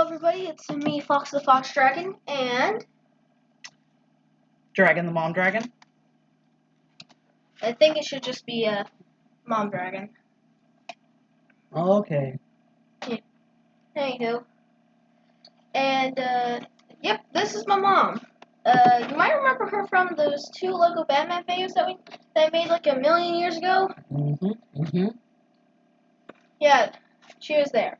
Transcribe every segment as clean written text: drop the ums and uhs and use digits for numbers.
everybody, it's me, Fox the Fox Dragon, and Dragon the Mom Dragon? I think it should just be a Mom Dragon. Okay. Anywho. And, yep, this is my mom. You might remember her from those 2 Lego Batman videos that I made like a million years ago. Yeah, she was there.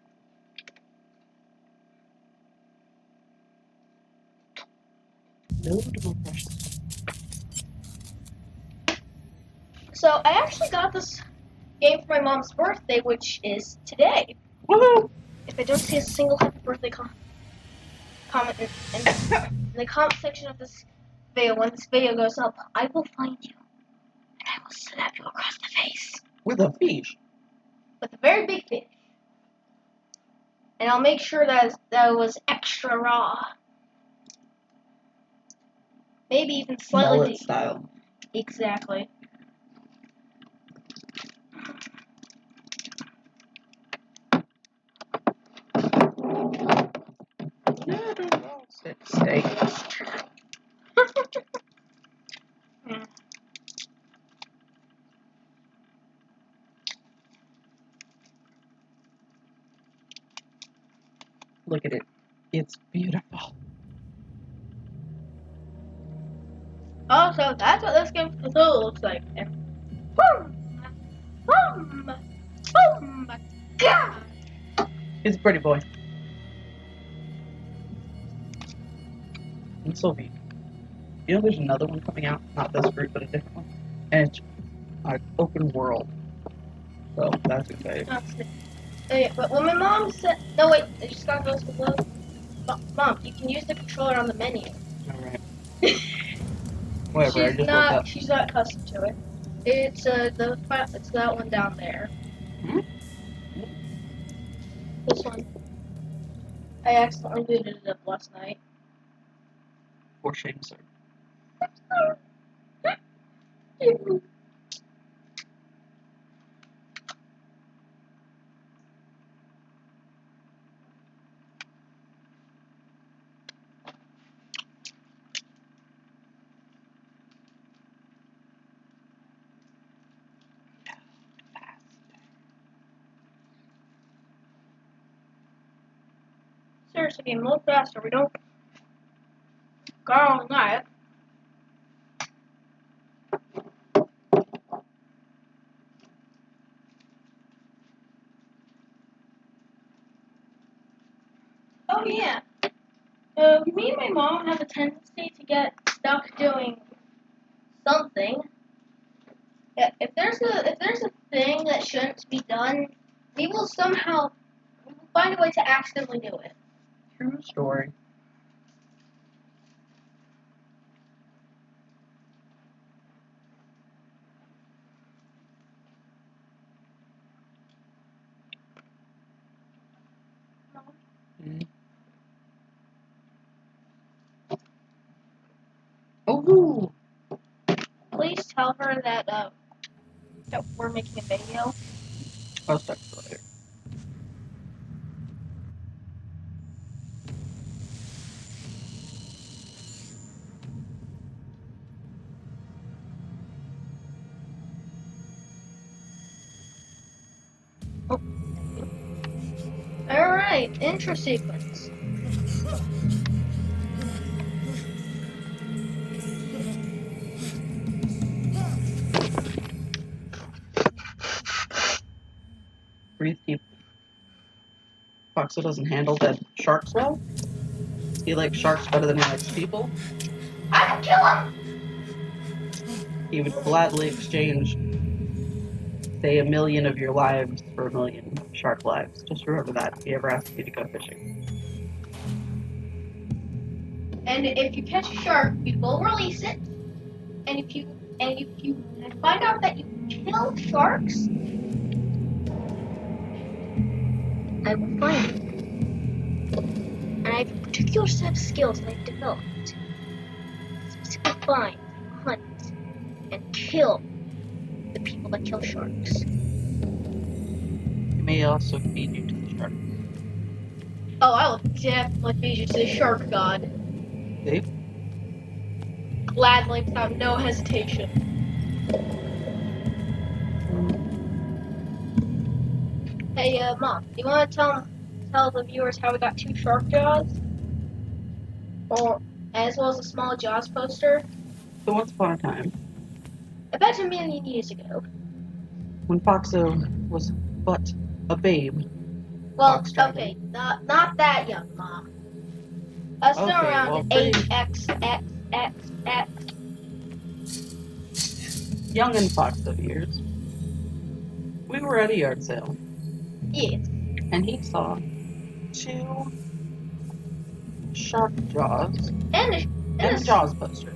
So, I actually got this game for my mom's birthday, which is today. Woohoo! If I don't see a single happy birthday comment in the comment section of this video, when this video goes up, I will find you, and I will slap you across the face. With a fish. With a very big fish. And I'll make sure that was extra raw. Maybe even slightly Mullet style. Exactly. Steak. Look at it. It's beautiful. Oh, so that's what this game Cthulhu looks like. Boom! Boom! Boom! God! He's a pretty boy. And Sylvie. You know there's another one coming out? Not this group, but a different one. And it's open world. So that's exciting. Okay, but when my mom said... No, wait, I just got those below. Mom, you can use the controller on the menu. Alright. Whatever, I just woke up. She's not accustomed to it. It's it's that one down there. Hmm? This one. I accidentally booted it up last night. For shame, sir. Seriously, game, a little faster. We don't go all night. Oh yeah. Me and my mom have a tendency to get stuck doing something. If there's a thing that shouldn't be done, we will find a way to accidentally do it. True story. Oh! Please tell her that that we're making a video. I'll start later. Oh. Alright, intro sequence. Breathe deep. Foxo doesn't handle dead sharks well. He likes sharks better than he likes people. I can kill him! He would gladly exchange, say, 1,000,000 of your lives for 1,000,000 shark lives. Just remember that if he ever asks you to go fishing. And if you catch a shark, you will release it. And if you find out that you kill sharks, I will find you. And I have a particular set of skills that I've developed. Specifically find, hunt, and kill the people that kill sharks. He may also feed you to the shark. Oh, I will definitely feed you to the shark god. See? Gladly, without no hesitation. Hey, Mom, you want to tell the viewers how we got 2 shark jaws? Or, as well as a small Jaws poster? So once upon a time, About a million years ago. when Foxo was but a babe, Well, Fox Dragon. okay, not that young, Mom. Still Okay, around well, HXXXX. young in Foxo years, we were at a yard sale, Yes. and he saw 2 shark jaws And and a Jaws poster.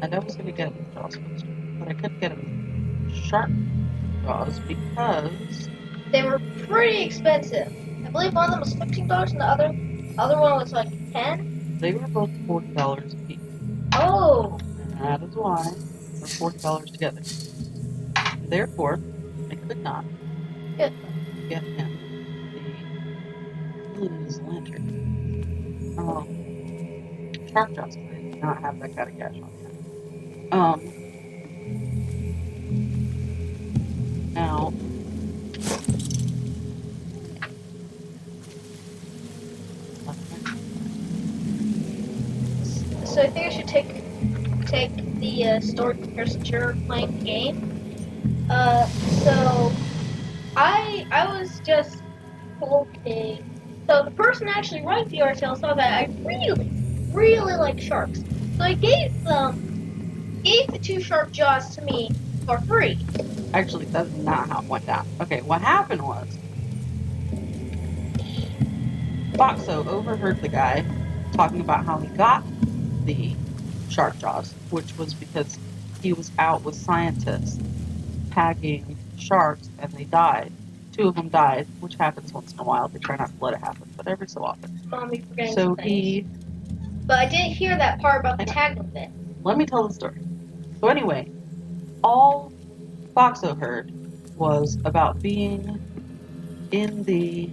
And I was going to get him the Jaws poster, but I couldn't get him shark jaws because they were pretty expensive. I believe one of them was $15 and the other one was like 10. they were both $40 a piece. Oh. And that is why they're $40 together. Therefore, I could not Good. get him the his lantern. Shark jaws, because I did not have that kind of cash on hand. Now, So I think I should take the story comparison you're playing the game. So I was just okay. So the person actually writing the article saw that I really like sharks. So I gave the 2 shark jaws to me for free. actually, that's not how it went down. Okay, what happened was Foxo overheard the guy talking about how he got the shark jaws, which was because he was out with scientists tagging sharks and they died. 2 of them died, which happens once in a while. They try not to let it happen, but every so often. Mommy forgetting So some things. But I didn't hear that part about the tagging bit. Let me tell the story. So anyway, all Foxo heard was about being in the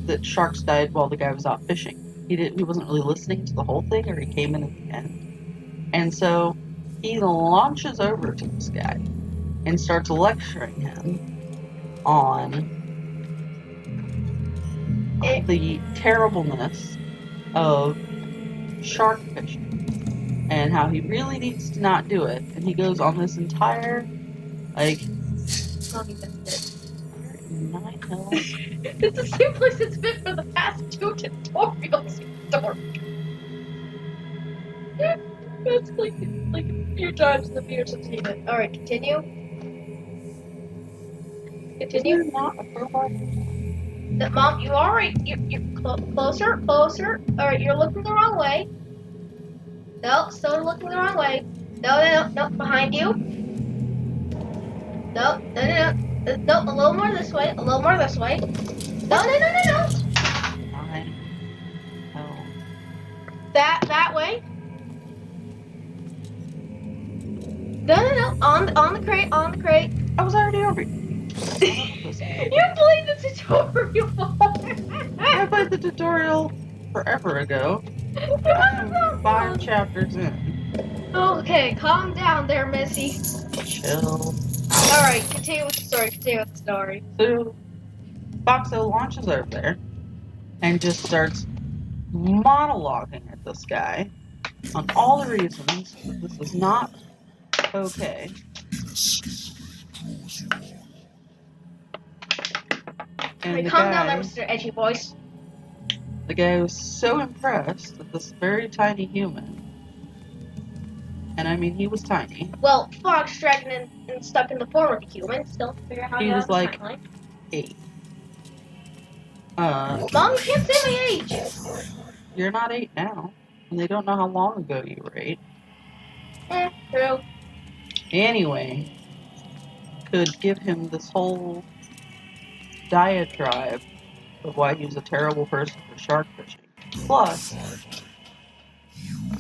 that sharks died while the guy was out fishing. He wasn't really listening to the whole thing, or he came in at the end. And so he launches over to this guy and starts lecturing him on the terribleness of shark fishing and how he really needs to not do it. And he goes on this entire, like, Mommy missed Nine Hills. It's the same place it's been for the past 2 tutorials. That's like a few times in the viewers have seen it. Alright, continue. Continue. You're not a robot. Mom, you alright? You're closer. Alright, you're looking the wrong way. No, still looking the wrong way. No, behind you. No, a little more this way. No. Nine. Oh. That way. No. On the crate. I was already over here. You played the tutorial. I played the tutorial forever ago. I'm 5 chapters in. Okay, calm down there, Missy. Chill. Alright, continue with the story. So, Foxo launches over there and just starts monologuing at this guy on all the reasons that this is not okay. And Calm down there, Mr. Edgy Voice. The guy was so impressed that this very tiny human, and I mean he was tiny. Well, Fox Dragon and stuck in the form of a human. Still figure out how he to was like timeline. 8. Mom, you can't say my age. You're not 8 now, and they don't know how long ago you were 8. True. Anyway, could give him this whole diatribe of why he was a terrible person for shark fishing. Plus,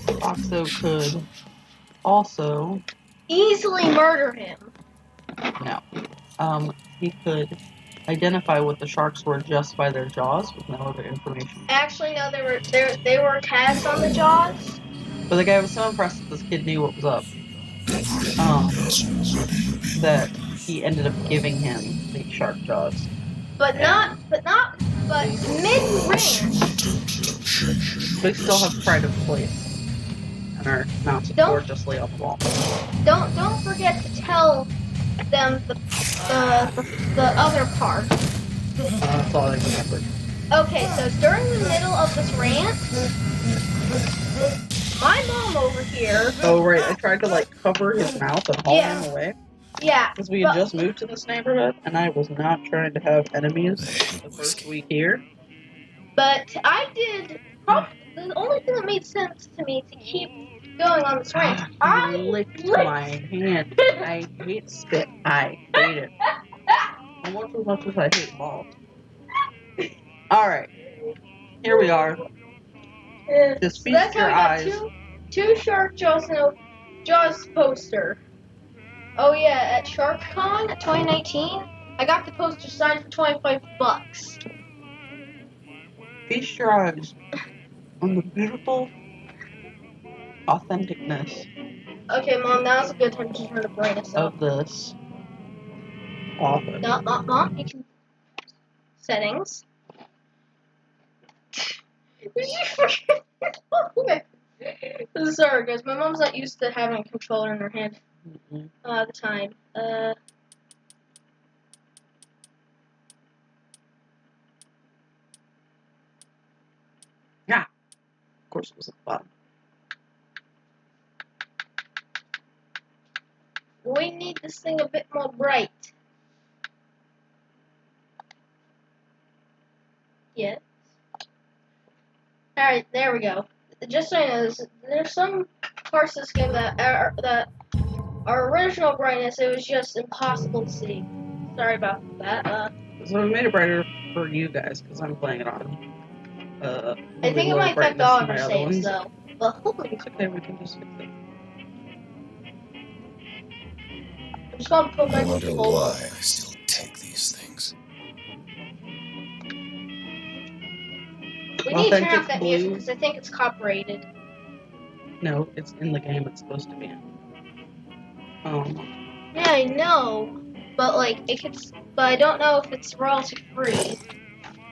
Foxo could also Easily murder him. no, he could identify what the sharks were just by their jaws with no other information. Actually, no, they were cast on the jaws. But the guy was so impressed that this kid knew what was up, that he ended up giving him the shark jaws. But mid-range. They still have pride of place and are mounted gorgeously on the wall. Don't forget to tell them the other part. That's all I remembered. Okay, so during the middle of this rant, my mom over here. Oh right, I tried to like cover his mouth and haul him away. Yeah. Because we had just moved to this neighborhood, and I was not trying to have enemies the first week here. But I did. The only thing that made sense to me to keep going on this rant, I licked my hand. I hate spit. I hate it. Almost as much as I hate balls. Alright. Here we are. Just feast your eyes. Two Shark Jaws and a Jaws poster. Oh yeah, at SharkCon 2019, I got the poster signed for $25. Feast your eyes on the beautiful authenticness. Okay, Mom, now's a good time to turn the brightness up. Of this office. Mom, you can settings. Sorry, guys. My mom's not used to having a controller in her hand all the time. Yeah. Of course, it was at the bottom. We need this thing a bit more bright. Yes. Alright, there we go. Just so you know, there's some parts of this game that are original brightness, it was just impossible to see. Sorry about that. So we made it brighter for you guys, because I'm playing it on. I think it might affect all of our saves, though. But hopefully it's okay, we can just fix it. I'm just gonna put my I wonder why I still take these things. We need to turn off that music because I think it's copyrighted. No, it's in the game. It's supposed to be in. Yeah, I know, but like it could. But I don't know if it's royalty free.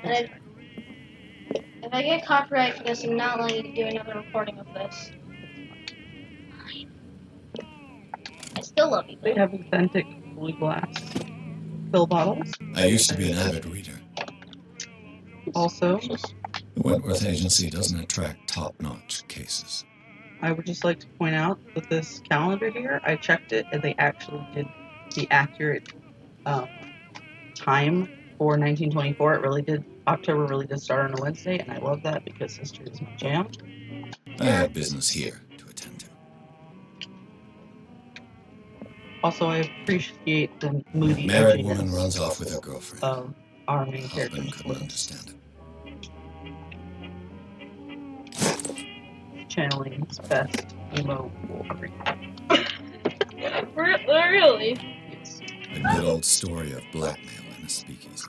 And if I get copyright for this, I'm not letting you do another recording of this. I still love you. They have authentic blue glass pill bottles. I used to be an avid reader. Also, The Wentworth Agency doesn't attract top-notch cases. I would just like to point out that this calendar here, I checked it, and they actually did the accurate time for 1924. It really did. October really did start on a Wednesday, and I love that because history is my jam. I have business here to attend to. Also, I appreciate the moody Married edginess woman runs off with her girlfriend. of our main character. Husband couldn't understand it. Channeling his best emo Wolverine. Really? Yes. A good old story of blackmail in a speakeasy.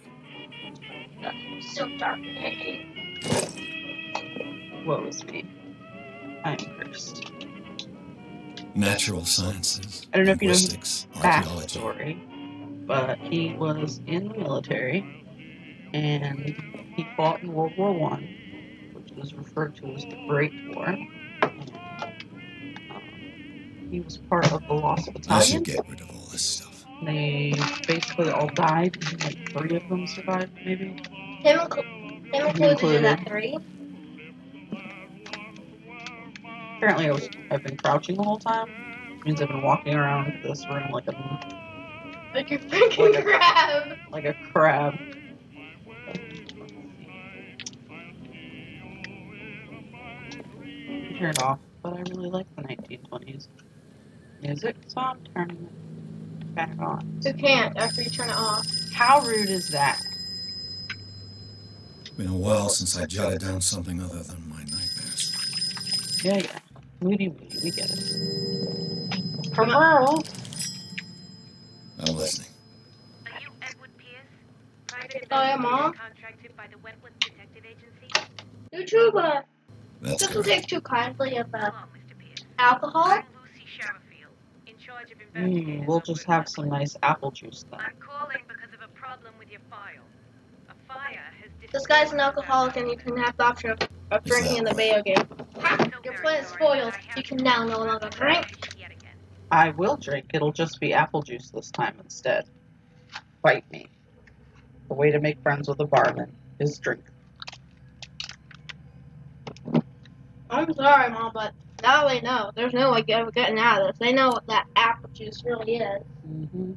So dark. Woe is me. I am cursed. Natural sciences, I don't know if you know his linguistics, archaeology. backstory, but he was in the military and he fought in World War I, which was referred to as the Great War. He was part of the Lost I Battalion. should get rid of all this stuff. They basically all died, and like 3 of them survived, maybe. Him included in that 3. Apparently, I've been crouching the whole time. Which means I've been walking around this room like a freaking crab. Like a crab. Turn it off, but I really like the 1920s music, so I'm turning it back on. You can't after you turn it off. How rude is that? It's been a while since I jotted down something other than my nightmares. Yeah. Moody, we get it. Hello? I'm listening. Are you Edward Pierce? Trying Oh, yeah, Mom? Contracted by the Wentworth Detective Agency. YouTube, That's doesn't correct. take too kindly of Hello, Mr. Pierce. alcohol. I'm Lucy Sherrifield, in charge of investigators. We'll over just at have some Wentworth. nice apple juice then. I'm calling because of a problem with your file. A fire has This guy's an alcoholic and you can have the option of Is drinking that in the right? video game. Ha! So Your very plan is sorry, spoiled. but I have You to can now close no the longer drink. investigation yet again. I will drink. It'll just be apple juice this time instead. Bite me. The way to make friends with a barman is drink. I'm sorry, Mom, but now they know. There's no way of getting out of this. They know what that apple juice really is. Mm-hmm.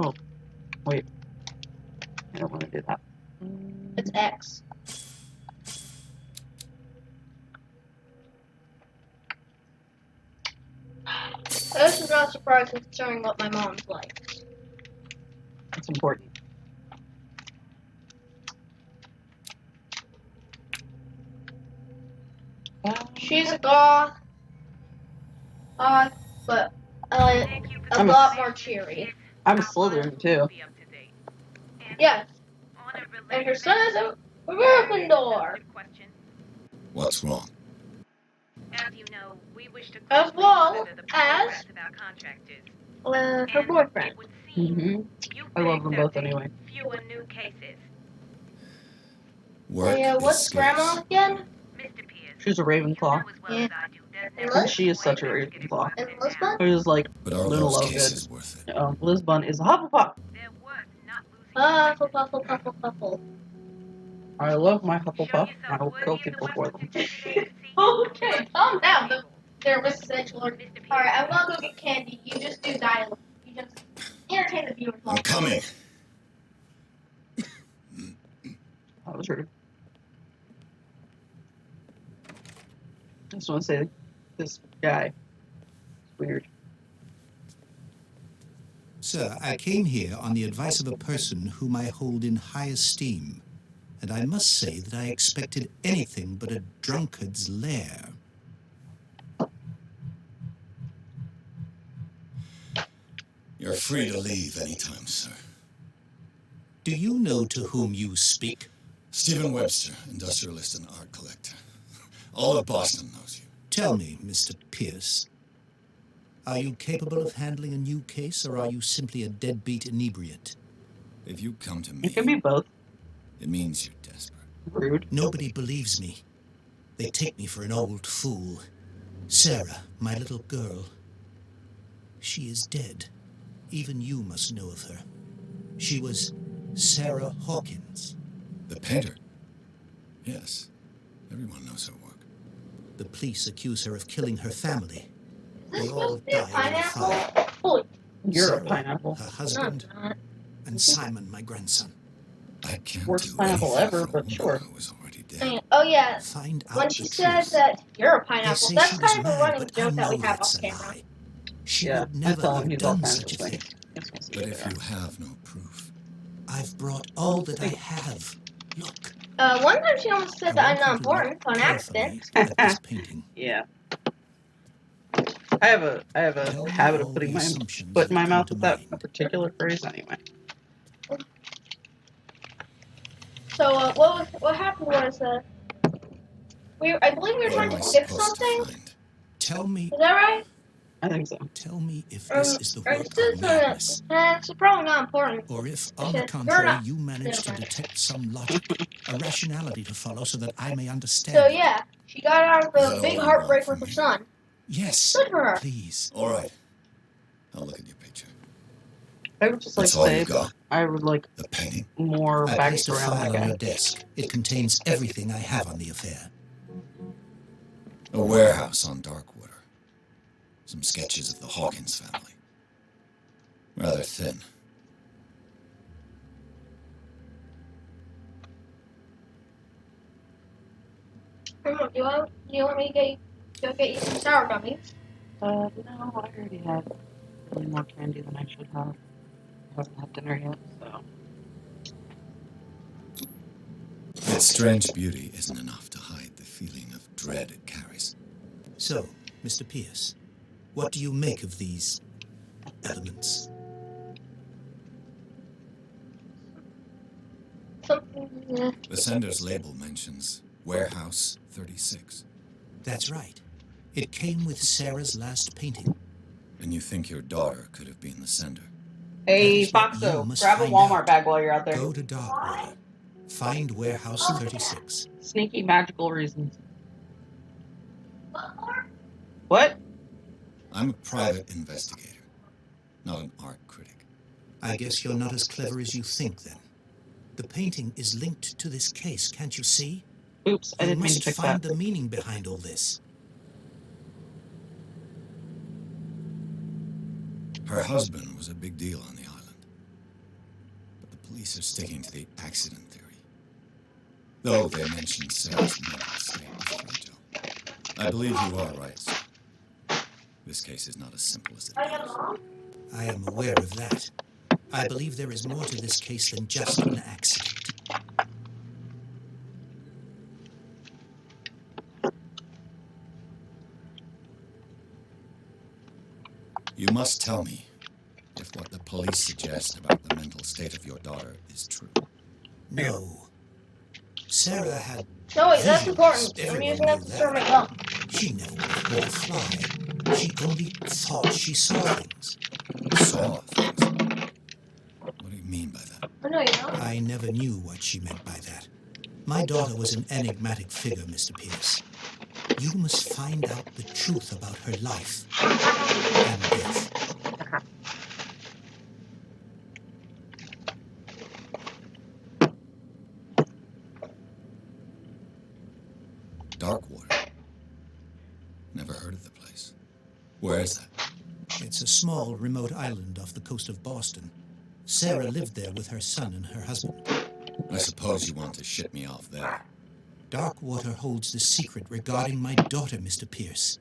Oh, wait. I don't want to do that. It's X. This is not surprising considering what my mom's like. It's important. She's a goth, but Thank you for a the lot more information, cheery. Pierce. I'm a Our file Slytherin too. will be up to date. And Yes, on a and related her son is note, a Gryffindor. sensitive question. What's wrong? As you know, we wish to As closely well monitor the as progress of our contractors. her And boyfriend. it would seem Mm-hmm. you I love them picked up both anyway. fewer new cases. Work Hey, is what's scarce. Grandma again? Mr. Pierce, She's a you know Ravenclaw. as well Yeah. as I do, there's And never Liz? She is such a investigative Ravenclaw. In remnant Lisbon? now. It was like But are Luna those Lovegood. cases worth it? Lisbon is a Hufflepuff. They're worth not losing Ah, your Huffle. I love my Show Hufflepuff. yourself I will worthy kill of the people for Wentworth them. Detective Agency. Okay, calm down. There, Mrs. Edgelord. Mr. Pierce, Alright, I wanna go get candy. You just do dialogue. You just entertain the viewers. I'm coming. That was rude. I just want to say this guy is weird. Sir, I came here on the advice of a person whom I hold in high esteem, and I must say that I expected anything but a drunkard's lair. You're free to leave anytime, sir. Do you know to whom you speak? Stephen Webster, industrialist and art collector. All of Boston knows you. Tell me, Mr. Pierce, are you capable of handling a new case, or are you simply a deadbeat inebriate? If you come to It can be me, both. it means you're desperate. Rude. Nobody believes me. They take me for an old fool. Sarah, my little girl, she is dead. Even you must know of her. She was Sarah Hawkins. The painter? Yes. Everyone knows her work. The police accuse her of killing her family. Is this They all supposed to be a died in a fire. pineapple? Holy, You're Sarah, a pineapple. her no, husband, it's not. and Simon, my grandson. I can't Worst do pineapple anything ever, for a but woman sure. who is already I mean, dead. oh yeah, Find out when the she truth. says that you're a They pineapple, say that's she was kind of a mad, running but I joke that we know have that's off a camera. lie. She Yeah, would I never tell him have he's all done kinds such of a thing. things. Just wanna see But what if they you are. have no proof, I've brought all that I have. Look, One time she almost said I that I'm want not you to look important on accident. carefully at this painting. Yeah. I have a Tell me habit all of putting the my assumptions foot in that my come mouth to with that mind. particular phrase anyway. So, what happened was, I believe we were what am trying I to fix supposed to something. find? Tell me, Is that right? I think so. tell me if this is the Or work this is, of madness, it's probably not important. or if, on the You're contrary, not you manage to different. detect some logic, a rationality to follow so that I may So understand. yeah, she got out of Is the that big all you heartbreak want with from her me? son. Yes, Good for her. please. All right. I'll look at your picture. I would just like That's to all say you've got? I would like The painting? more I placed a backstory on file that on your guy. desk. It contains everything I have on the affair. A warehouse on Darkwater. Some sketches of the Hawkins family. Rather thin. Mom, do you want me to go get you some sour gummies? No, I already had really more candy than I should have. I haven't had dinner yet, so. Its strange beauty isn't enough to hide the feeling of dread it carries. So, Mr. Pierce, what do you make of these elements? Something. The sender's label mentions Warehouse 36. That's right. It came with Sarah's last painting. And you think your daughter could have been the sender? Hey, That is what you Foxo, must grab a find Walmart out. bag while you're out there. Go to Darkwater. Find Warehouse 36. Sneaky magical reasons. What more? What? I'm a private investigator, not an art critic. I guess you're not as clever as you think, then. The painting is linked to this case, can't you see? Oops, I You didn't mean to must pick find that. the meaning behind all this. Her husband was a big deal on the island. But the police are sticking to the accident theory. Though they mentioned Sarah's mental state was fragile. I believe you are right, sir. This case is not as simple as it appears. I am aware of that. I believe there is more to this case than just an accident. You must tell me if what the police suggest about the mental state of your daughter is true. No. Sarah had No, wait, that's visions. important. I'm Everyone using knew that to stir my that. gum. She never would have hurt a fly. She only thought she saw things. Saw things? What do you mean by that? Oh, no, you don't. I never knew what she meant by that. My daughter was an enigmatic figure, Mr. Pierce. You must find out the truth about her life and death. Darkwater. Never heard of the place. Where is that? It's a small, remote island off the coast of Boston. Sarah lived there with her son and her husband. I suppose you want to ship me off there. Darkwater holds the secret regarding my daughter, Mr. Pierce.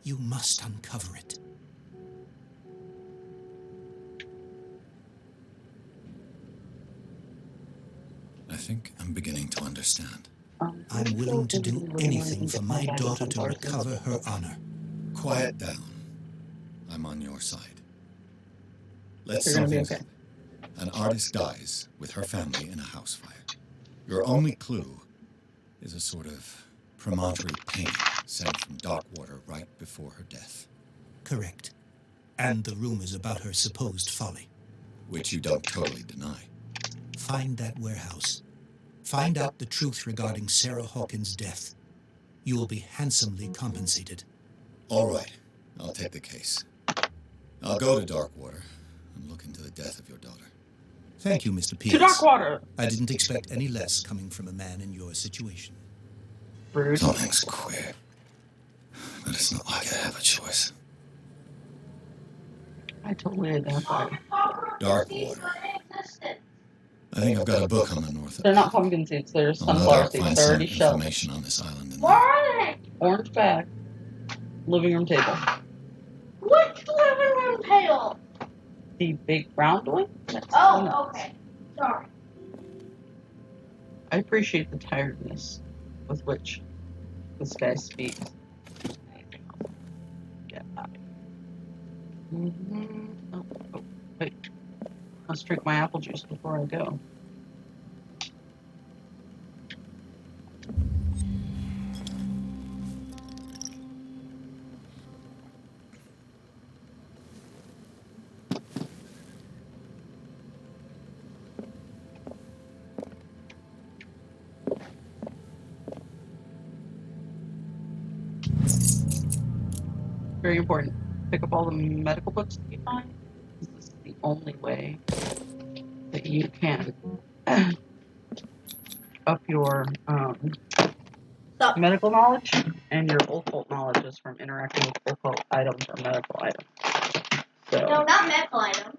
You must uncover it. I think I'm beginning to understand. I'm willing to do anything for my daughter to recover her honor. Quiet down. I'm on your side. Let's You're sum gonna be things okay. up. An artist dies with her family in a house fire. Your only clue is a sort of promontory painting sent from Darkwater right before her death. Correct. And the rumors about her supposed folly. Which you don't totally deny. Find that warehouse. Find out the truth regarding Sarah Hawkins' death. You will be handsomely compensated. All right, I'll take the case. I'll go to Darkwater and look into the death of your daughter. Thank you, Mr. Pierce. To Darkwater! I didn't expect any less coming from a man in your situation. Rude. Something's queer. But it's not like I have a choice. I totally identify. Darkwater. I think I've got a book on the north. They're not pumpkin seeds, they're I'll sunflower find seeds. They're some already shelled. information on this island and Where are they? Orange bag. Living room table. Which living room table? The big round one? Next to the nuts. Oh, okay. Sorry. I appreciate the tiredness with which this guy speaks. Anything else? Get out. Oh, wait. Let's drink my apple juice before I go. Very important. Pick up all the medical books that you find. This is the only way that you can up your Stop. medical knowledge and your occult knowledge is from interacting with occult items or medical items. So, No, not medical items.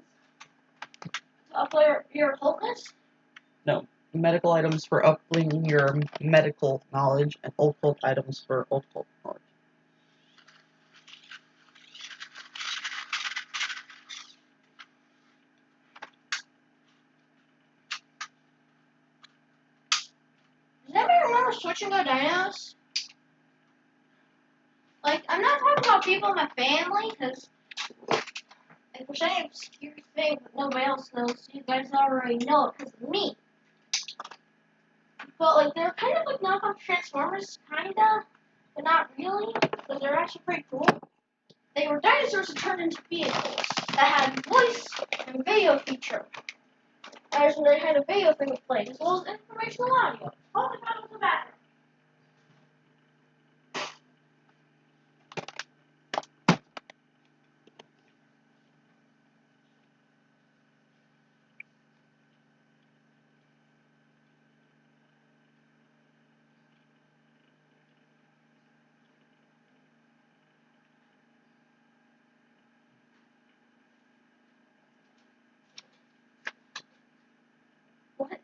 Up your occultness? no, medical items for upgrading your medical knowledge, and occult items for occult knowledge. Does anybody remember Switch and Go Dinos? Like, I'm not talking about people in my family, because if there's any obscure thing that nobody else knows, you guys already know it because of me. But, like, they're kind of like knockoff Transformers, kinda, but not really, but they're actually pretty cool. They were dinosaurs that turned into vehicles that had voice and video feature. As they had a video thing that played, as well as informational audio. All the time in the background. What?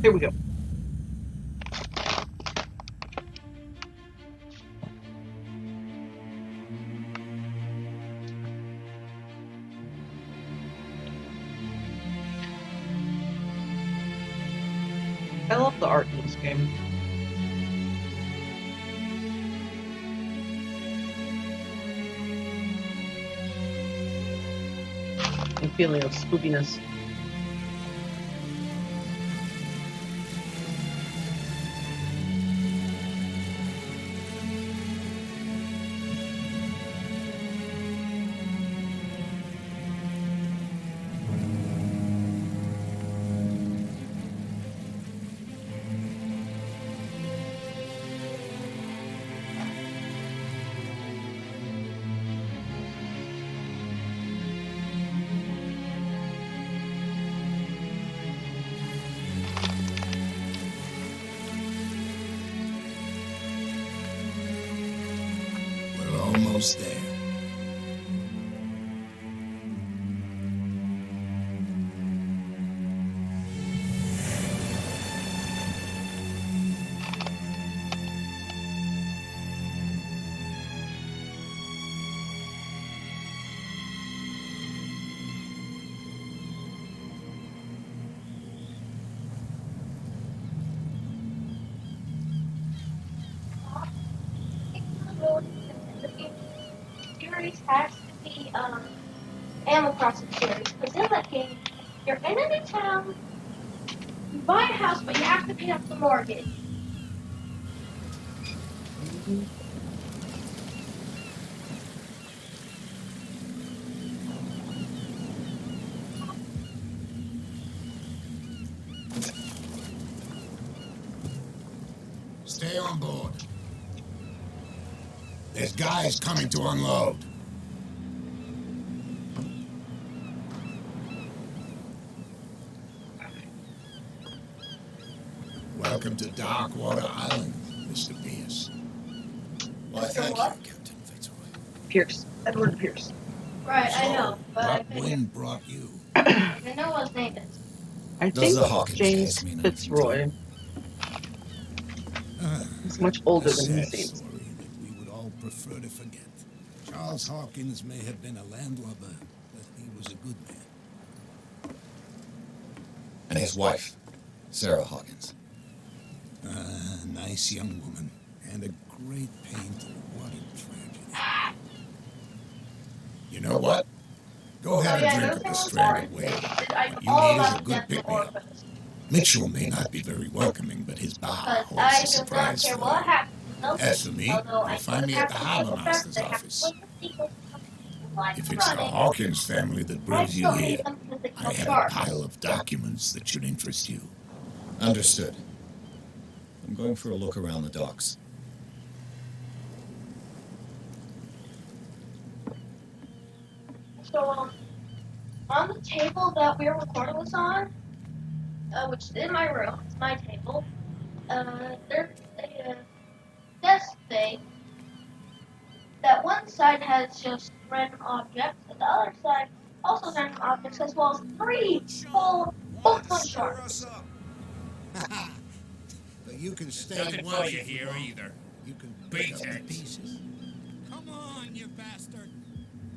Here we go. I love the art in this game. And feeling of spookiness. We're almost there. Series has to be Animal Crossing series, because in that game, you're in a new town, you buy a house, but you have to pay off the mortgage. Stay on board. There's guys coming to unload. Welcome to Darkwater Island, Mr. Pierce. Why, thank you, Captain Fitzroy. Pierce. Edward Pierce. Right, I So, know, but I what figured, wind brought you? I know what his name is. I Does think the Hawkins James case mean anything to Fitzroy. Ah, He's much a older than he sad seems. story that we would all prefer to forget. Charles Hawkins may have been a landlubber, but he was a good man. And his wife, Sarah Hawkins. A nice young woman, and a great painter. What a tragedy. You know what? Go ahead and drink up the stranded whale. What you need is a good pick-me-up. Mitchell may not be very welcoming, but his bar holds I a do not surprise care for what you. happens. No, As for me, although you'll find me at the harbor master's office. If it's the Hawkins family that brings you here, I have a pile of documents that should interest you. Understood. I'm going for a look around the docks. So, on the table that we were recording this on, which is in my room, it's my table, there's a desk thing that one side has just random objects, and the other side also has random objects, as well as three full-blown sharks. But you can stay Nothing and for watch you if here want. either. You can pick up the Beatheads. pieces. Come on, you bastard!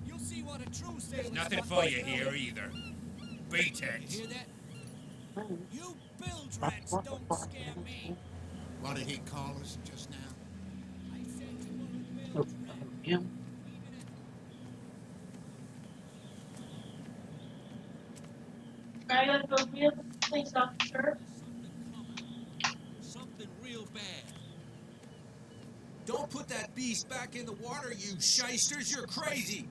You'll see what a true sailor's Nothing got for to you do. here either. You Beatheads. hear that? Oh, You bilge that's rats what don't the scare fuck. me. What did he call us just now? I said you were a Oh, bilge rat. yeah. I gotta go real things off the shirt. Something real bad. Don't put that beast back in the water, you shysters. You're crazy.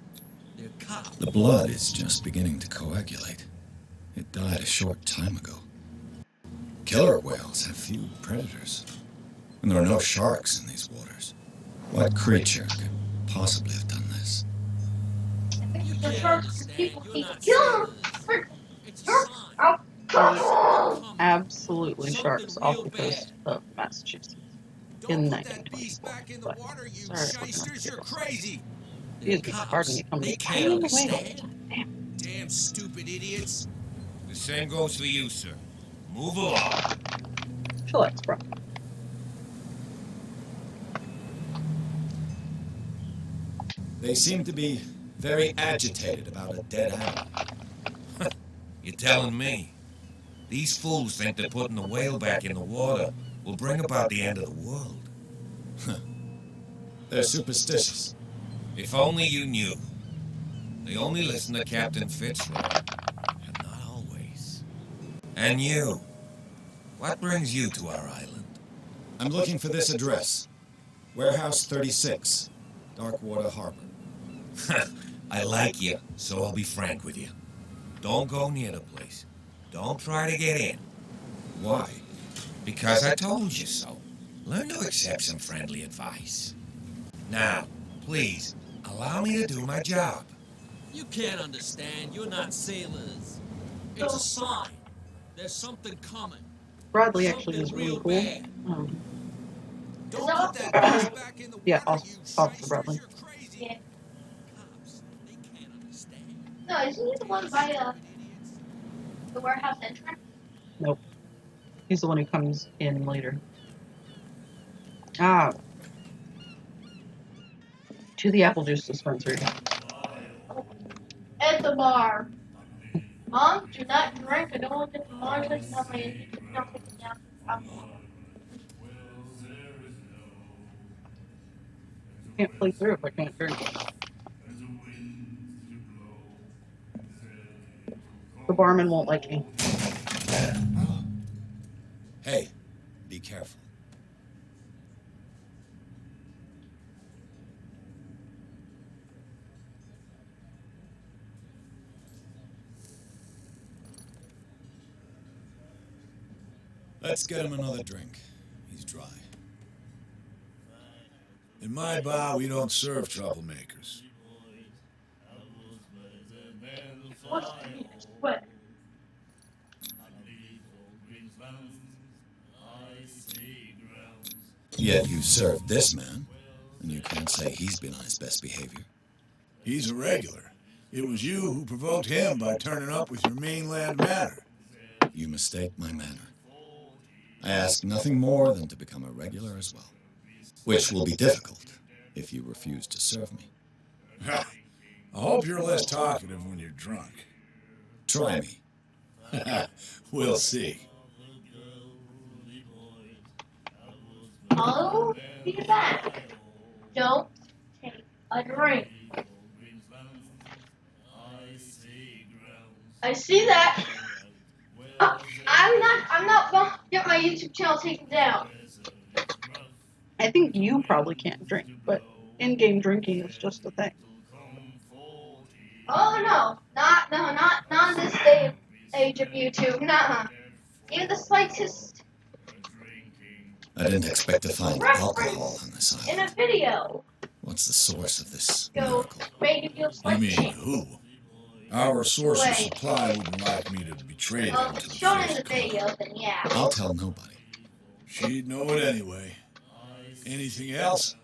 They're cops. The blood is just beginning to coagulate. It died a short time ago. Killer whales have few predators, and there are no sharks in these waters. What creature could possibly have done this? I think You the can't sharks because understand. people You're keep not killing them. sailors. It's a Sharks sign. out. There's Come. absolutely Something sharks off real the coast of Massachusetts Don't in put that beast 1924. back in the But water, you sorry, we're gonna have to shysters. get You're this. crazy. Excuse me, pardon me, coming right in the way all the time. Damn. Damn stupid idiots. The same goes for you, sir. Move along. Chillax, bro. They seem to be very agitated about a dead animal. You're telling me. These fools think that putting the whale back in the water will bring about the end of the world. They're superstitious. If only you knew. They only listen to Captain Fitzroy. And not always. And you. What brings you to our island? I'm looking for this address. Warehouse 36, Darkwater Harbor. I like you, so I'll be frank with you. Don't go near the place. Don't try to get in. Why? Because I told you so. Learn to accept some friendly advice. Now, please, allow me to do my job. You can't understand. You're not sailors. It's a sign. There's something coming. Bradley actually is Something really real cool. bad. Don't that put that beast back in the Yeah, water, you Officer Bradley. shysters. You're crazy. Yeah. Cops, they can't understand. No, isn't he the one by the warehouse entrance? Nope. He's the one who comes in later. Ah. To the apple juice dispensary. At the bar. Mom, do not drink. I don't want to get the monitors on my YouTube channel taken down. Can't play through if I can't drink. The barman won't like me. Hey, be careful. Let's get him another drink. He's dry. In my bar, we don't serve troublemakers. What's the sweat? Yet you served this man, and you can't say he's been on his best behavior. He's a regular. It was you who provoked him by turning up with your mainland manner. You mistake my manner. I ask nothing more than to become a regular as well, which will be difficult if you refuse to serve me. I hope you're less talkative when you're drunk. Try me. We'll see. I'll be back. Don't take a drink. I see that. I'm not gonna get my YouTube channel taken down. I think you probably can't drink, but in-game drinking is just a thing. Oh no, not in this age of YouTube. Nuh-uh. Even the slightest I didn't expect to find alcohol on this in island. a video. What's the source of this Go miracle? make you feel You slightly mean who? Our source of Wait. supply wouldn't like me to betray them to the show me first the caller. video, then yeah. I'll tell nobody. She'd know it anyway. Anything else?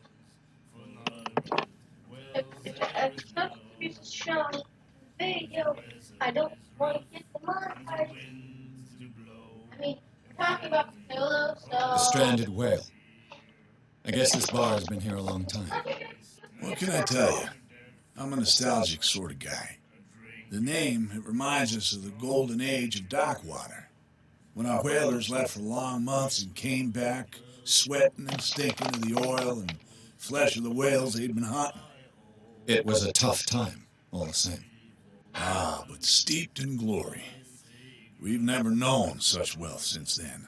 If substance abuse is shown in the video, I don't want to get demonetized. I mean, we're talking about cathulu, The so... stranded whale. I guess this bar has been here a long time. What can I tell you? I'm a nostalgic sort of guy. The name, it reminds us of the golden age of dock water, when our whalers left for long months and came back sweating and stinking of the oil and flesh of the whales they'd been hunting. It was a tough time, all the same. Ah, but steeped in glory. We've never known such wealth since then.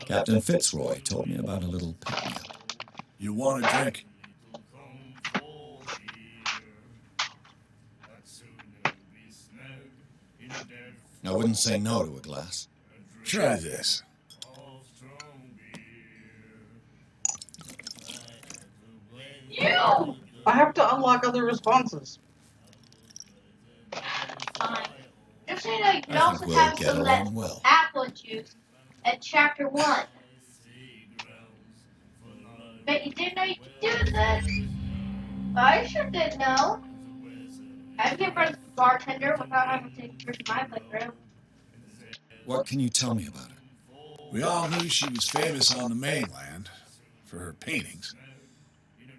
Captain Fitzroy told me about a little pick-me-up. You want a drink? I wouldn't say no to a glass. Try this. You! I have to unlock other responses. Fine. Just so you know, you can I also think we'll have get some of that along well. apple juice at chapter 1. Bet you didn't know you could do this. I sure did know. I became friends with the bartender without having to take first my playroom. What can you tell me about her? We all knew she was famous on the mainland for her paintings.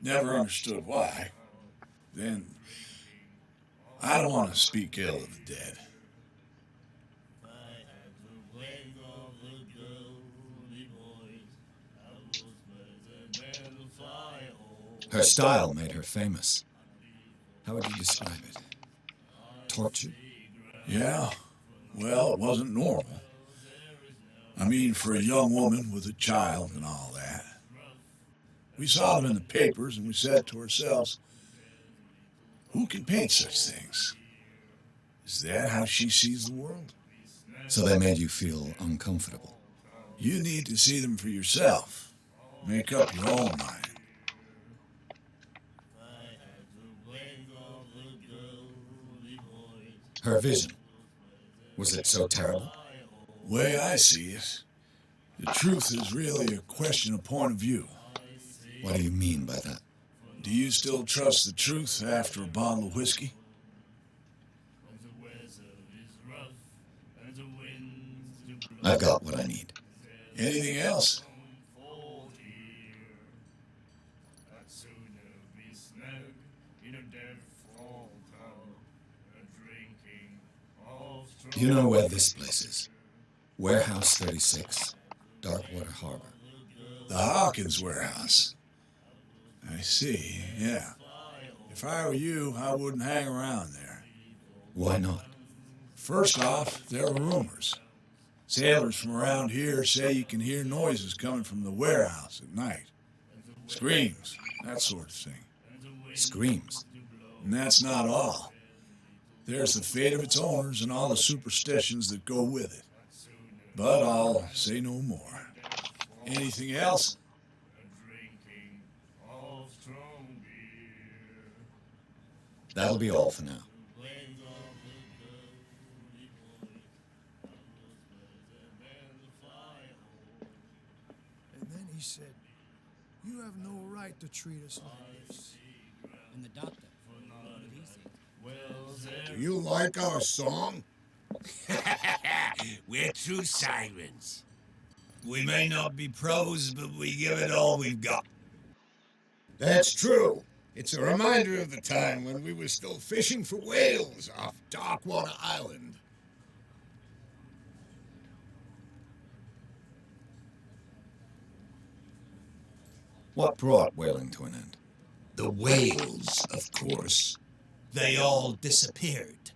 Never understood why. Then, I don't want to speak ill of the dead. Her style made her famous. How would you describe it? Tortured? Yeah, well, it wasn't normal. I mean, for a young woman with a child and all that. We saw them in the papers and we said to ourselves, who can paint such things? Is that how she sees the world? So they made you feel uncomfortable. You need to see them for yourself. Make up your own mind. Her vision. Was it so terrible? The way I see it, the truth is really a question of point of view. What do you mean by that? Do you still trust the truth after a bottle of whiskey? I've got what I need. Anything else? Do you know where this place is? Warehouse 36, Darkwater Harbor. The Hawkins warehouse. I see, yeah. If I were you, I wouldn't hang around there. Why not? First off, there are rumors. Sailors from around here say you can hear noises coming from the warehouse at night. Screams, that sort of thing. Screams. And that's not all. There's the fate of its owners and all the superstitions that go with it. But I'll say no more. Anything else? That'll be all for now. And then he said, "You have no right to treat us like this." And the doctor, what did he say? Do you like our song? We're true sirens. We may not be pros, but we give it all we've got. That's true. It's a reminder of the time when we were still fishing for whales off Darkwater Island. What brought whaling to an end? The whales, of course. They all disappeared.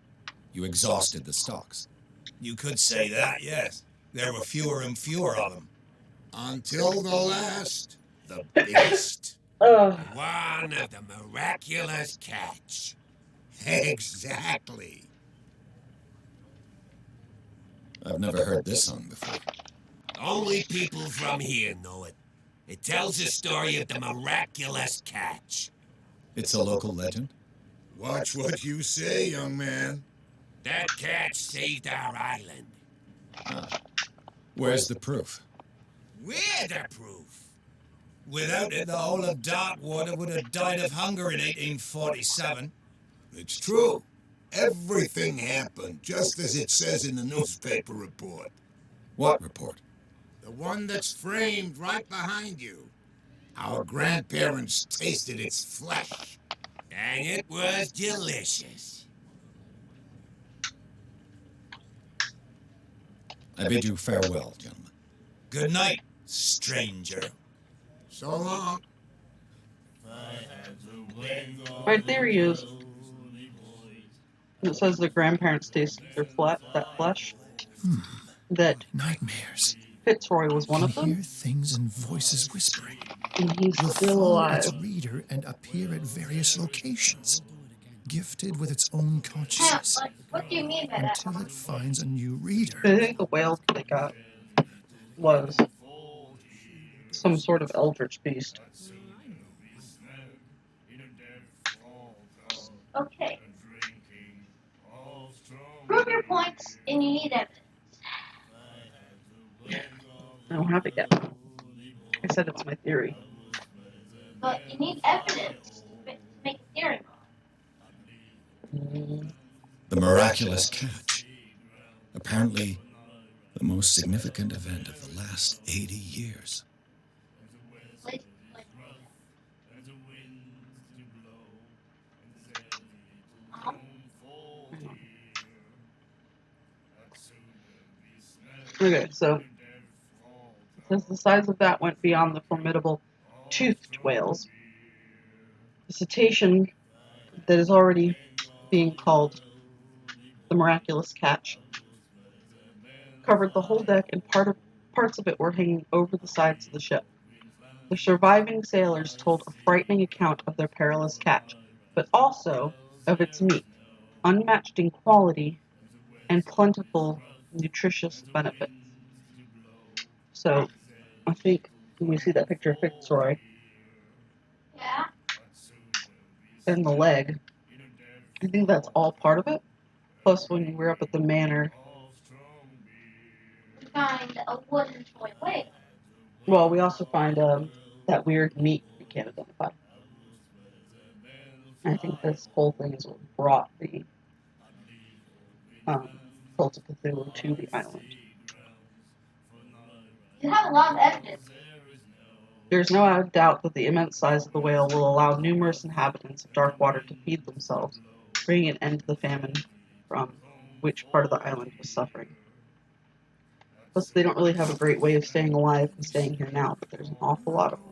You exhausted the stocks. You could say that, yes. There were fewer and fewer of them. Until the last, the biggest. One of the miraculous catch. Exactly. I've never heard this song before. Only people from here know it. It tells the story of the miraculous catch. It's a local legend? Watch what you say, young man. That catch saved our island. Where's the proof? We're the proof. Without it, the whole of Darkwater would have died of hunger in 1847. It's true. Everything happened just as it says in the newspaper report. What report? The one that's framed right behind you. Our grandparents tasted its flesh. And it was delicious. I bid you farewell, gentlemen. Good night, stranger. So long. My theory is, it says the grandparents tasted that flesh, that Nightmares. Fitzroy was one Can of them, hear things and voices whispering. and he's Will still follow alive. its reader and appear at various locations, gifted with its own Huh, consciousness, what do you mean by that? until it finds a new reader. I think the whale they got was some sort of eldritch beast. Okay. Prove your points, and you need evidence. I don't have it yet. I said it's my theory. But you need evidence to make a theory wrong. The miraculous catch. Apparently, the most significant event of the last 80 years. Like, Okay, so since the size of that went beyond the formidable toothed whales, the cetacean that is already being called the miraculous catch covered the whole deck, and parts of it were hanging over the sides of the ship. The surviving sailors told a frightening account of their perilous catch, but also of its meat, unmatched in quality and plentiful nutritious benefits. So, I think when you see that picture of Fitzroy yeah, and the leg, I think that's all part of it. Plus, when we were up at the manor, to find a wooden toy whale. well, we also find that weird meat we can't identify. I think this whole thing is what brought the cult of Cthulhu to the island. You have a lot of evidence. There is no doubt that the immense size of the whale will allow numerous inhabitants of Darkwater to feed themselves, bringing an end to the famine from which part of the island was suffering. Plus, they don't really have a great way of staying alive and staying here now, but there's an awful lot of them.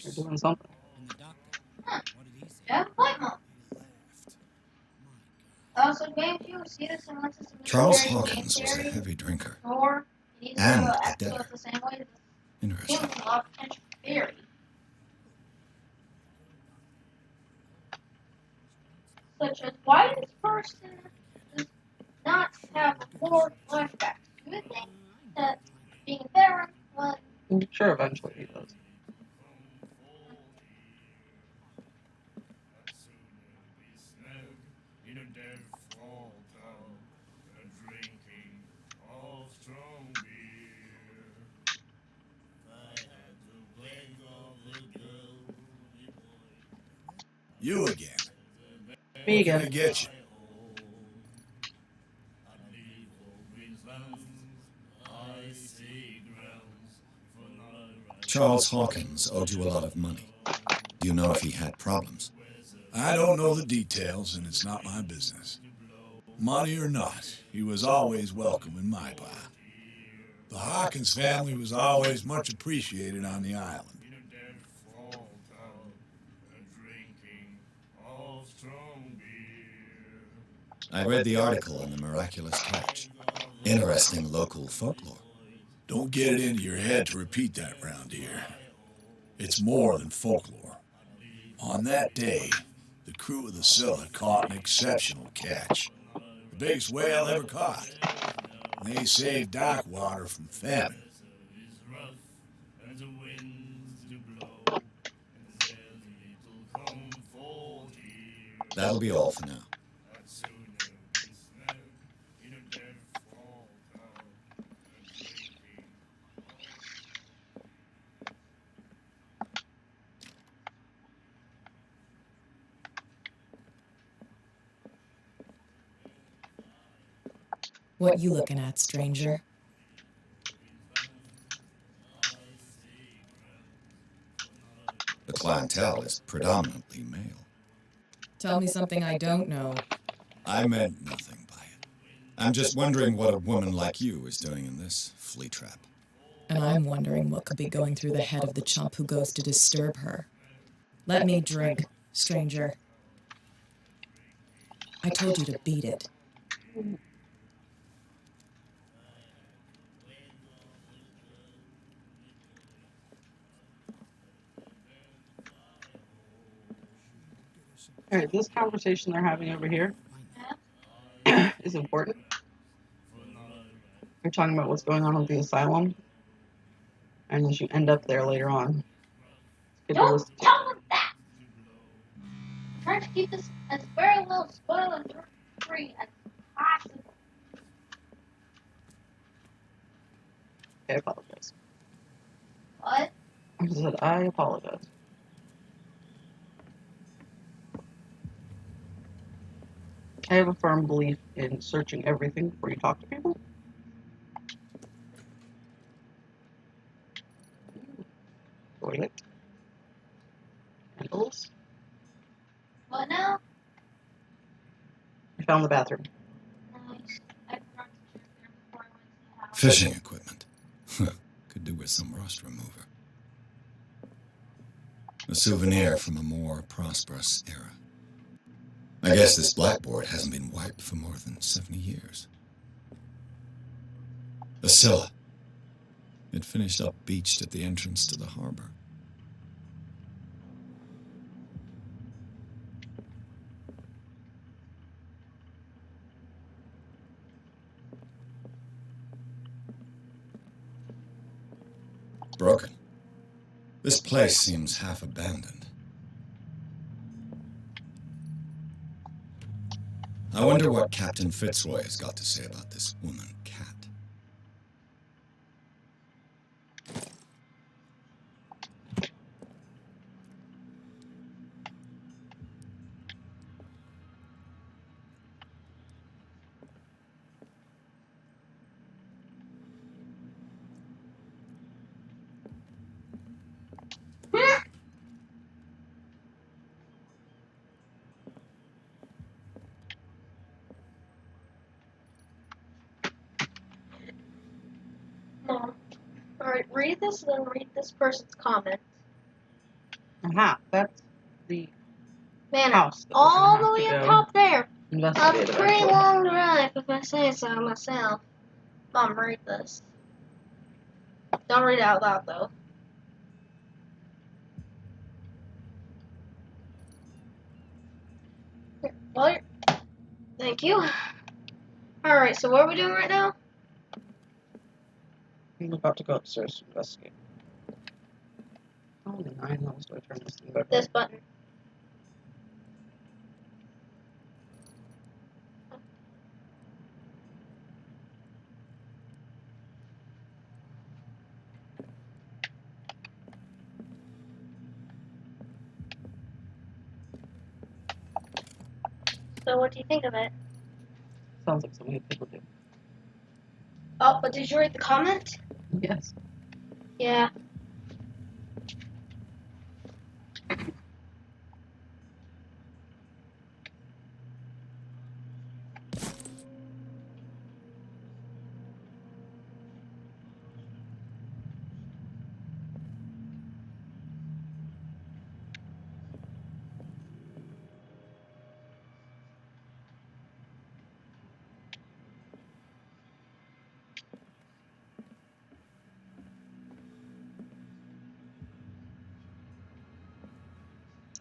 They're doing something. And the doctor, Huh. what did he say? Yeah, quite much. So game 2, see this and wants us to Charles theory, Hawkins was a theory, heavy drinker or he needs and to a act debtor. the same way. Interesting. Seems a lot of potential for theory. Such as, why this person does not have more flashbacks? Do you think that being a veteran was I'm sure eventually he does. You again. Me What can I again. get you? Charles Hawkins owed you a lot of money. Do you know if he had problems? I don't know the details, and it's not my business. Money or not, he was always welcome in my bar. The Hawkins family was always much appreciated on the island. I read the article on the miraculous catch. Interesting local folklore. Don't get it into your head to repeat that round here. It's more than folklore. On that day, the crew of the Scylla caught an exceptional catch. The biggest whale ever caught. They saved Darkwater from famine. That'll be all for now. What you looking at, stranger? The clientele is predominantly male. Tell me something I don't know. I meant nothing by it. I'm just wondering what a woman like you is doing in this flea trap. And I'm wondering what could be going through the head of the chump who goes to disturb her. Let me drink, stranger. I told you to beat it. All right, this conversation they're having over here is important. They're talking about what's going on with the asylum, and as you end up there later on. Don't tell them that! I'm trying to keep this as very little spoiler free as possible. I apologize. What? I said I apologize. I have a firm belief in searching everything before you talk to people. Toilet. Candles. What now? I found the bathroom. Nice. I forgot to check there before I went to the house. Fishing equipment. Could do with some rust remover. A souvenir from a more prosperous era. I guess this blackboard hasn't been wiped for more than 70 years. A Scylla. It finished up beached at the entrance to the harbor. Broken. This place seems half abandoned. I wonder what Captain Fitzroy has got to say about this woman cat. Mom. Alright, read this and then read this person's comment. Aha, that's the Man, house that all we're the gonna way have up to top there. go A investigate pretty eventually. long drive, if I say so myself. Mom, read this. Don't read it out loud, though. Here, well, thank you. Alright, so what are we doing right now? I'm about to go upstairs to investigate. Oh, 9 holes. Do I turn this thing back This on? button. So what do you think of it? Sounds like something people do. Oh, but did you read the comment? Yes. Yeah.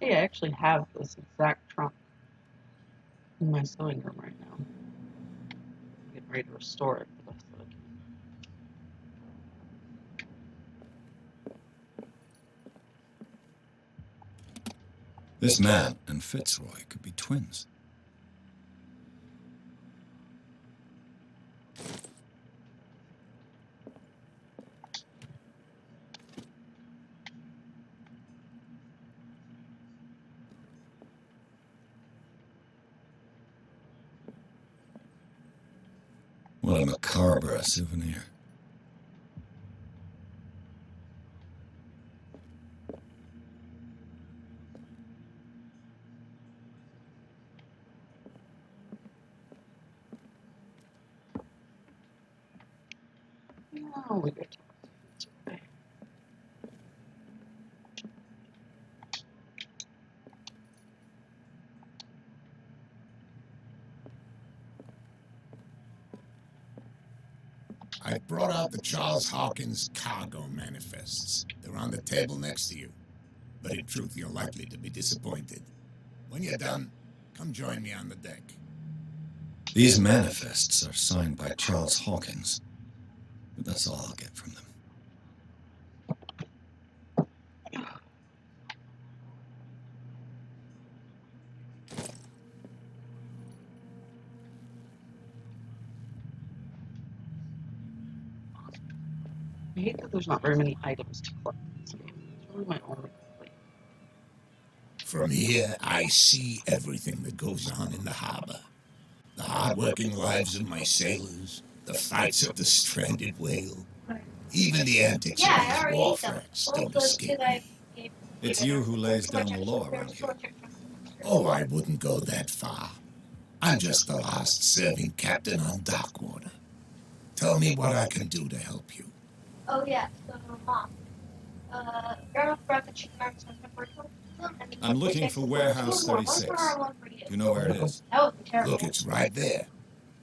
Hey, I actually have this exact trunk in my sewing room right now. I'm getting ready to restore it the best that I can. This man and Fitzroy could be twins. What a macabre souvenir. Oh, we got I brought out the Charles Hawkins cargo manifests. They're on the table next to you. But in truth, you're likely to be disappointed. When you're done, come join me on the deck. These manifests are signed by Charles Hawkins. But that's all I'll get from them. I hate that there's not very many items to collect in this game. It's really my only complaint. From here, I see everything that goes on in the harbor. The hard-working lives of my sailors, the fights of the stranded whale, even the antics of these wharf rats don't escape me. It's you who lays down the law around here. Oh, I wouldn't go that far. I'm just the last serving captain on Darkwater. Tell me what I can do to help you. Oh yeah, so Mom. Grandma forgot that she carved some pepper. I'm looking for Warehouse 36. You know where it is? That would be terrible. Look, it's right there.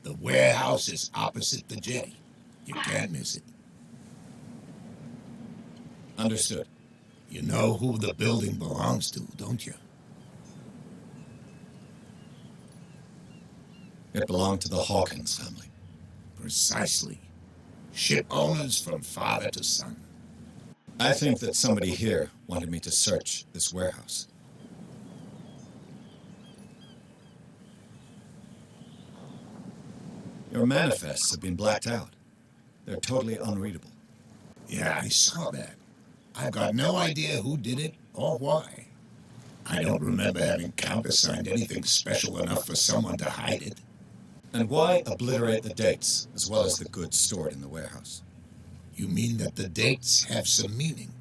The warehouse is opposite the jetty. You can't miss it. Understood. You know who the building belongs to, don't you? It belonged to the Hawkins family. Precisely. Ship owners from father to son. I think that somebody here wanted me to search this warehouse. Your manifests have been blacked out. They're totally unreadable. Yeah, I saw that. I've got no idea who did it or why. I don't remember having countersigned anything special enough for someone to hide it. And why obliterate the dates, as well as the goods stored in the warehouse? You mean that the dates have some meaning?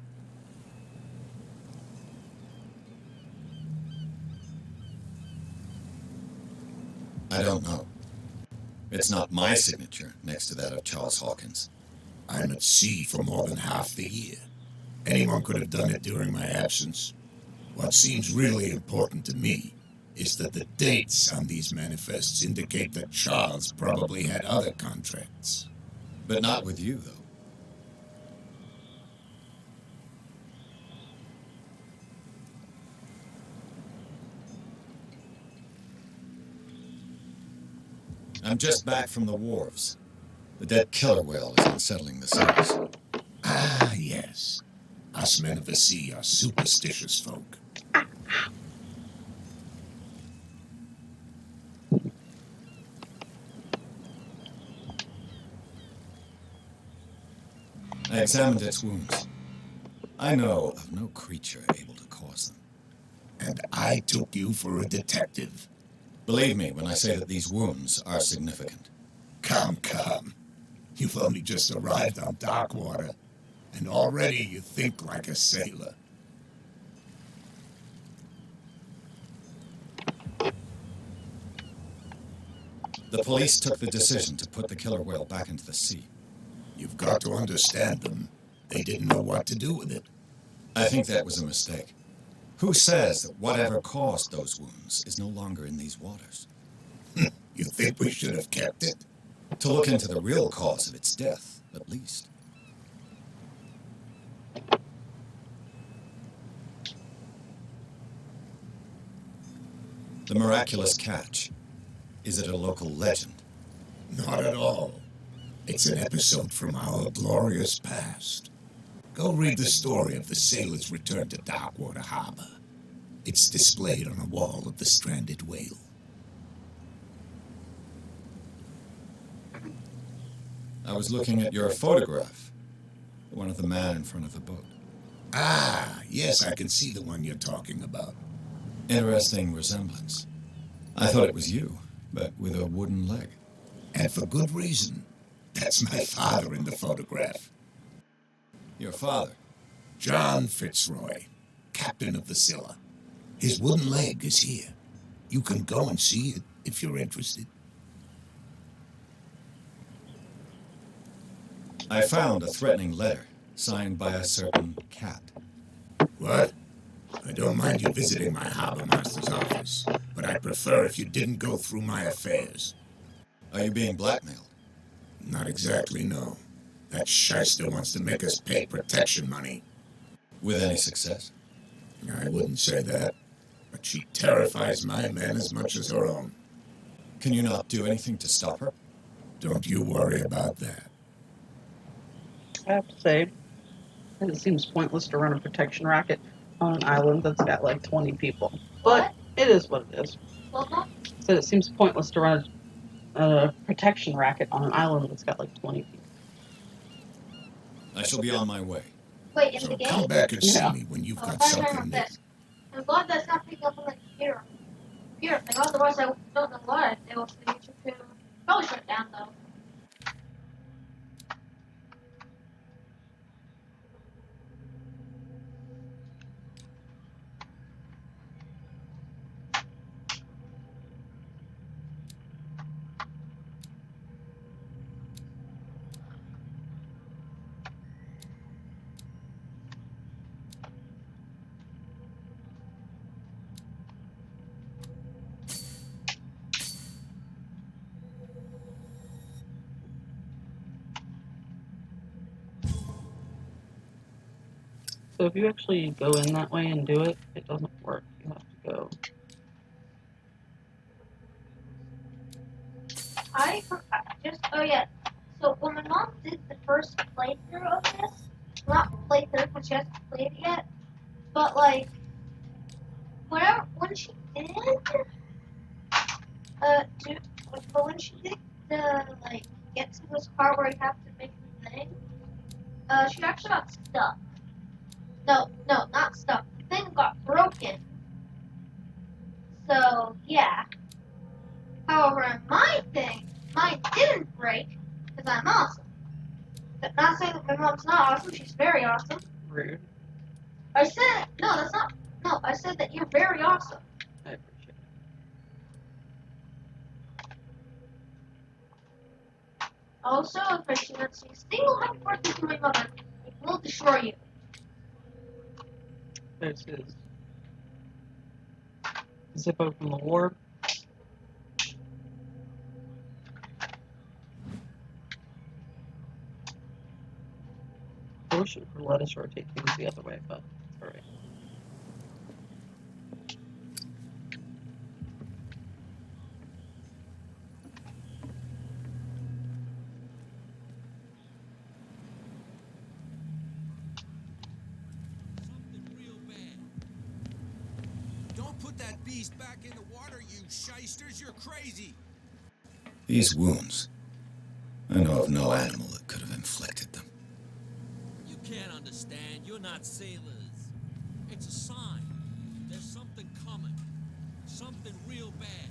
I don't know. It's not my signature next to that of Charles Hawkins. I'm at sea for more than half the year. Anyone could have done it during my absence. What seems really important to me is that the dates on these manifests indicate that Charles probably had other contracts. But not with you, though. I'm just back from the wharves. The dead killer whale is unsettling the seas. Ah, yes. Us men of the sea are superstitious folk. I examined its wounds. I know of no creature able to cause them. And I took you for a detective. Believe me when I say that these wounds are significant. Come, come. You've only just arrived on Darkwater, and already you think like a sailor. The police took the decision to put the killer whale back into the sea. You've got to understand them. They didn't know what to do with it. I think that was a mistake. Who says that whatever caused those wounds is no longer in these waters? You think we should have kept it? To look into the real cause of its death, at least. The miraculous catch. Is it a local legend? Not at all. It's an episode from our glorious past. Go read the story of the sailor's return to Darkwater Harbor. It's displayed on a wall of the stranded whale. I was looking at your photograph. The one of the man in front of the boat. Ah, yes, I can see the one you're talking about. Interesting resemblance. I thought it was you, but with a wooden leg. And for good reason. That's my father in the photograph. Your father? John Fitzroy, captain of the Scylla. His wooden leg is here. You can go and see it if you're interested. I found a threatening letter signed by a certain cat. What? I don't mind you visiting my harbor master's office, but I'd prefer if you didn't go through my affairs. Are you being blackmailed? Not exactly, no. That shyster wants to make us pay protection money. With any success? I wouldn't say that, but she terrifies my men as much as her own. Can you not do anything to stop her? Don't you worry about that. I have to say, it seems pointless to run a protection racket on an island that's got like 20 people. But it is what it is. So it seems pointless to run a protection racket on an island that's got like 20 people. I shall be on my way. Wait, in So the game? come back and see Yeah. me when you've got Sorry, something new. I'm glad that's not picking up on the computer. Like, otherwise I don't know what. They will the YouTube channel probably shut down though. So if you actually go in that way and do it, it doesn't work. You have to go. Oh yeah. So when my mom did the first playthrough of this, not playthrough because she hasn't played it yet, but like, when she did, when she did like, get to this part where you have to make the thing, she actually got stuck. No, not stuck. The thing got broken. So, yeah. However, mine didn't break, because I'm awesome. But not saying that my mom's not awesome, she's very awesome. Rude. I said, no, that's not, no, I said that you're very awesome. I appreciate it. Also, if I see a single hyperworking to my mother, it will destroy you. There's his zip open the warp. I wish it would let us rotate things the other way, but it's alright. Something real bad. Don't put that beast back in the water, you shysters. You're crazy. These wounds. I know of no animal that could have inflicted them. You can't understand. You're not sailors. It's a sign. There's something coming. Something real bad.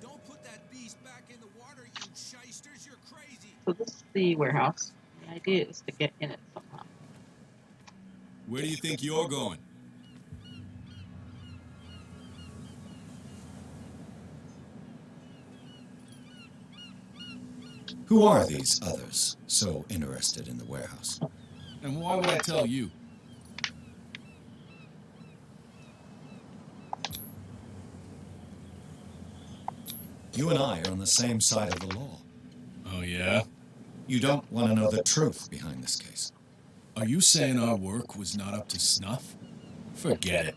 Don't put that beast back in the water, you shysters. You're crazy. So this is the warehouse. The idea is to get in it somehow. Where do you think you're going? Who are these others so interested in the warehouse? And why would I tell you? You and I are on the same side of the law. Oh, yeah? You don't want to know the truth behind this case. Are you saying our work was not up to snuff? Forget it.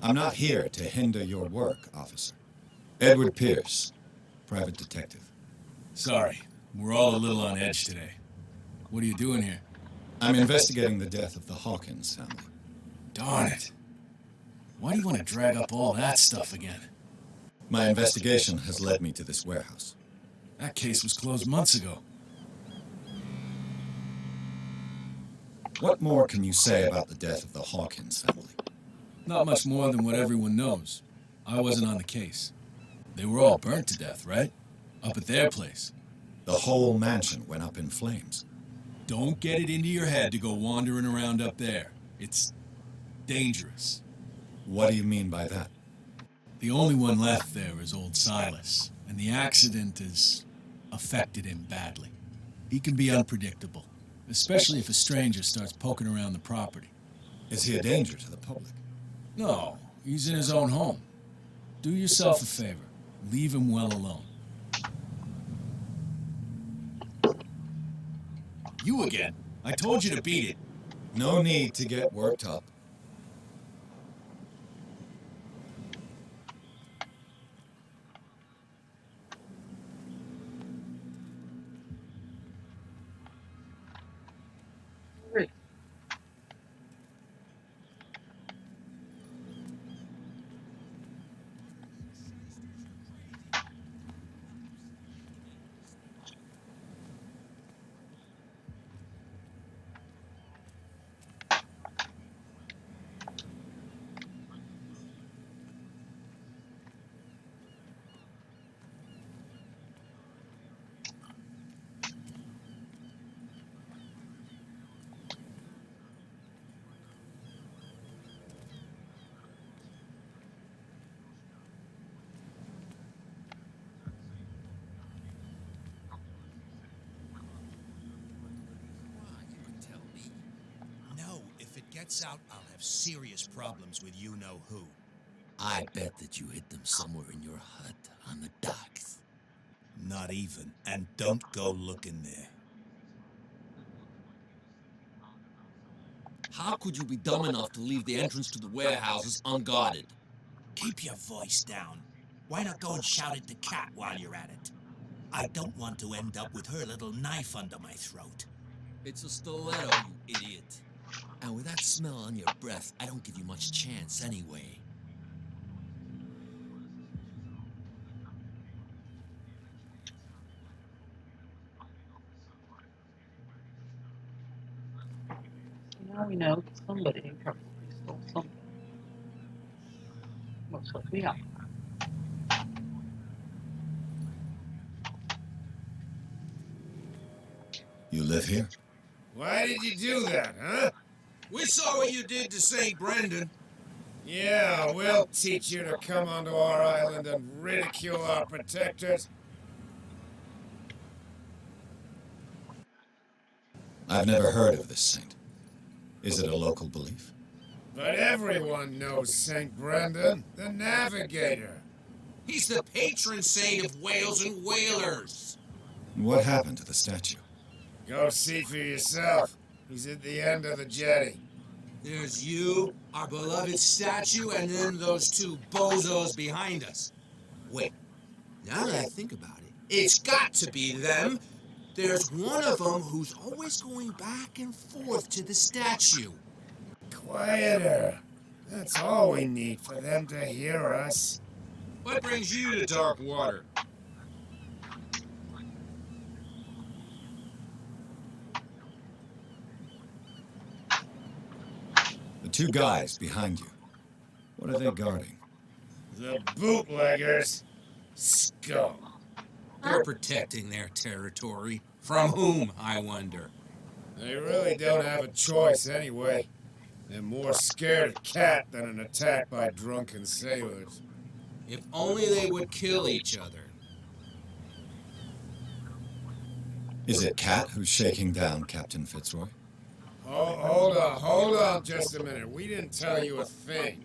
I'm not here to hinder your work, officer. Edward Pierce, private detective. Sorry, we're all a little on edge today. What are you doing here? I'm investigating the death of the Hawkins family. Darn it. Why do you want to drag up all that stuff again? My investigation has led me to this warehouse. That case was closed months ago. What more can you say about the death of the Hawkins family? Not much more than what everyone knows. I wasn't on the case. They were all burnt to death, right? Up at their place. The whole mansion went up in flames. Don't get it into your head to go wandering around up there. It's dangerous. What do you mean by that? The only one left there is old Silas, and the accident has affected him badly. He can be unpredictable, especially if a stranger starts poking around the property. Is he a danger to the public? No, he's in his own home. Do yourself a favor. Leave him well alone. You again. I told you to beat it. No need to get worked up. No, if it gets out, I'll have serious problems with you-know-who. I bet that you hid them somewhere in your hut on the docks. Not even, and don't go looking there. How could you be dumb enough to leave the entrance to the warehouses unguarded? Keep your voice down. Why not go and shout at the cat while you're at it? I don't want to end up with her little knife under my throat. It's a stiletto, you idiot. And with that smell on your breath, I don't give you much chance anyway. Now we know that somebody probably stole something. Most likely alcohol. You live here? Why did you do that, huh? We saw what you did to St. Brendan. Yeah, we'll teach you to come onto our island and ridicule our protectors. I've never heard of this saint. Is it a local belief? But everyone knows St. Brendan, the navigator. He's the patron saint of whales and whalers. What happened to the statue? Go see for yourself. He's at the end of the jetty. There's you, our beloved statue, and then those two bozos behind us. Wait, now that I think about it, it's got to be them. There's one of them who's always going back and forth to the statue. Quieter. That's all we need for them to hear us. What brings you to dark water? The two guys behind you. What are they guarding? The bootleggers. Scum. They're protecting their territory. From whom, I wonder? They really don't have a choice anyway. They're more scared of Cat than an attack by drunken sailors. If only they would kill each other. Is it Cat who's shaking down Captain Fitzroy? Hold on just a minute. We didn't tell you a thing.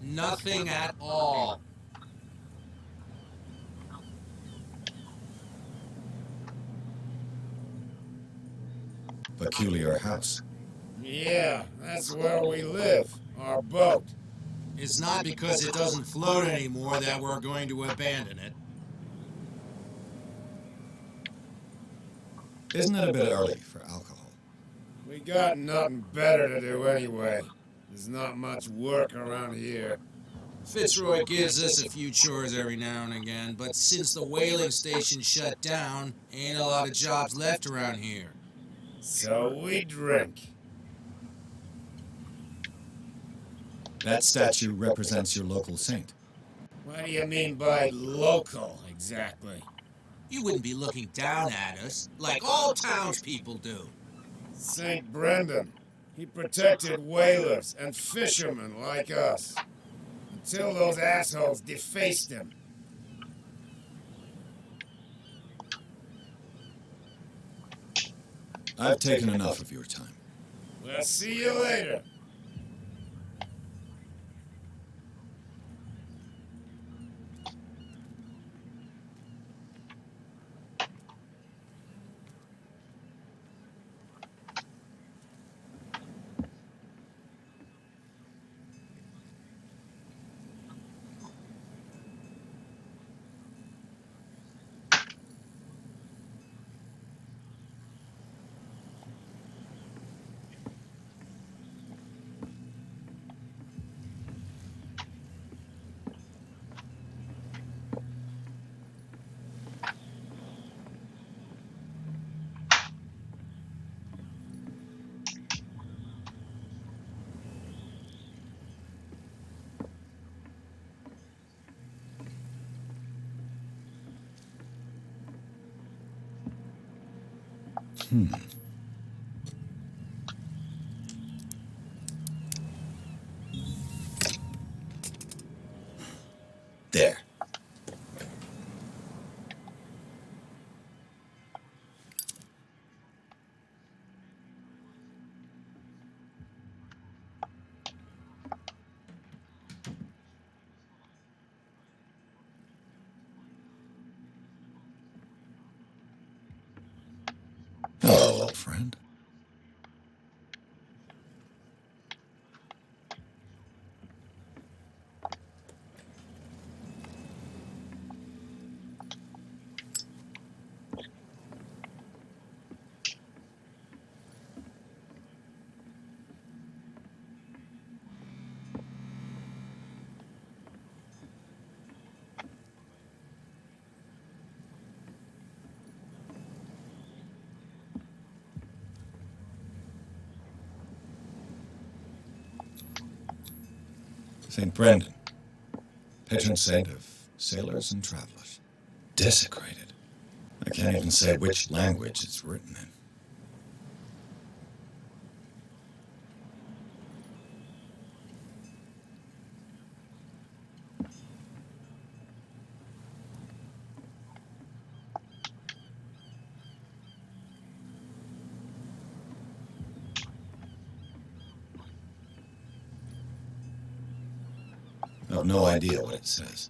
Nothing at all. Peculiar house. Yeah, that's where we live. Our boat. It's not because it doesn't float anymore that we're going to abandon it. Isn't it a bit early for alcohol? We got nothing better to do anyway. There's not much work around here. Fitzroy gives us a few chores every now and again, but since the whaling station shut down, ain't a lot of jobs left around here. So we drink. That statue represents your local saint. What do you mean by local, exactly? You wouldn't be looking down at us like all townspeople do. St. Brendan. He protected whalers and fishermen like us. Until those assholes defaced him. I've taken enough of your time. We'll see you later. There. Hello, old friend. St. Brendan, patron saint of sailors and travelers. Desecrated. I can't even say which language it's written in. I have no idea what it says.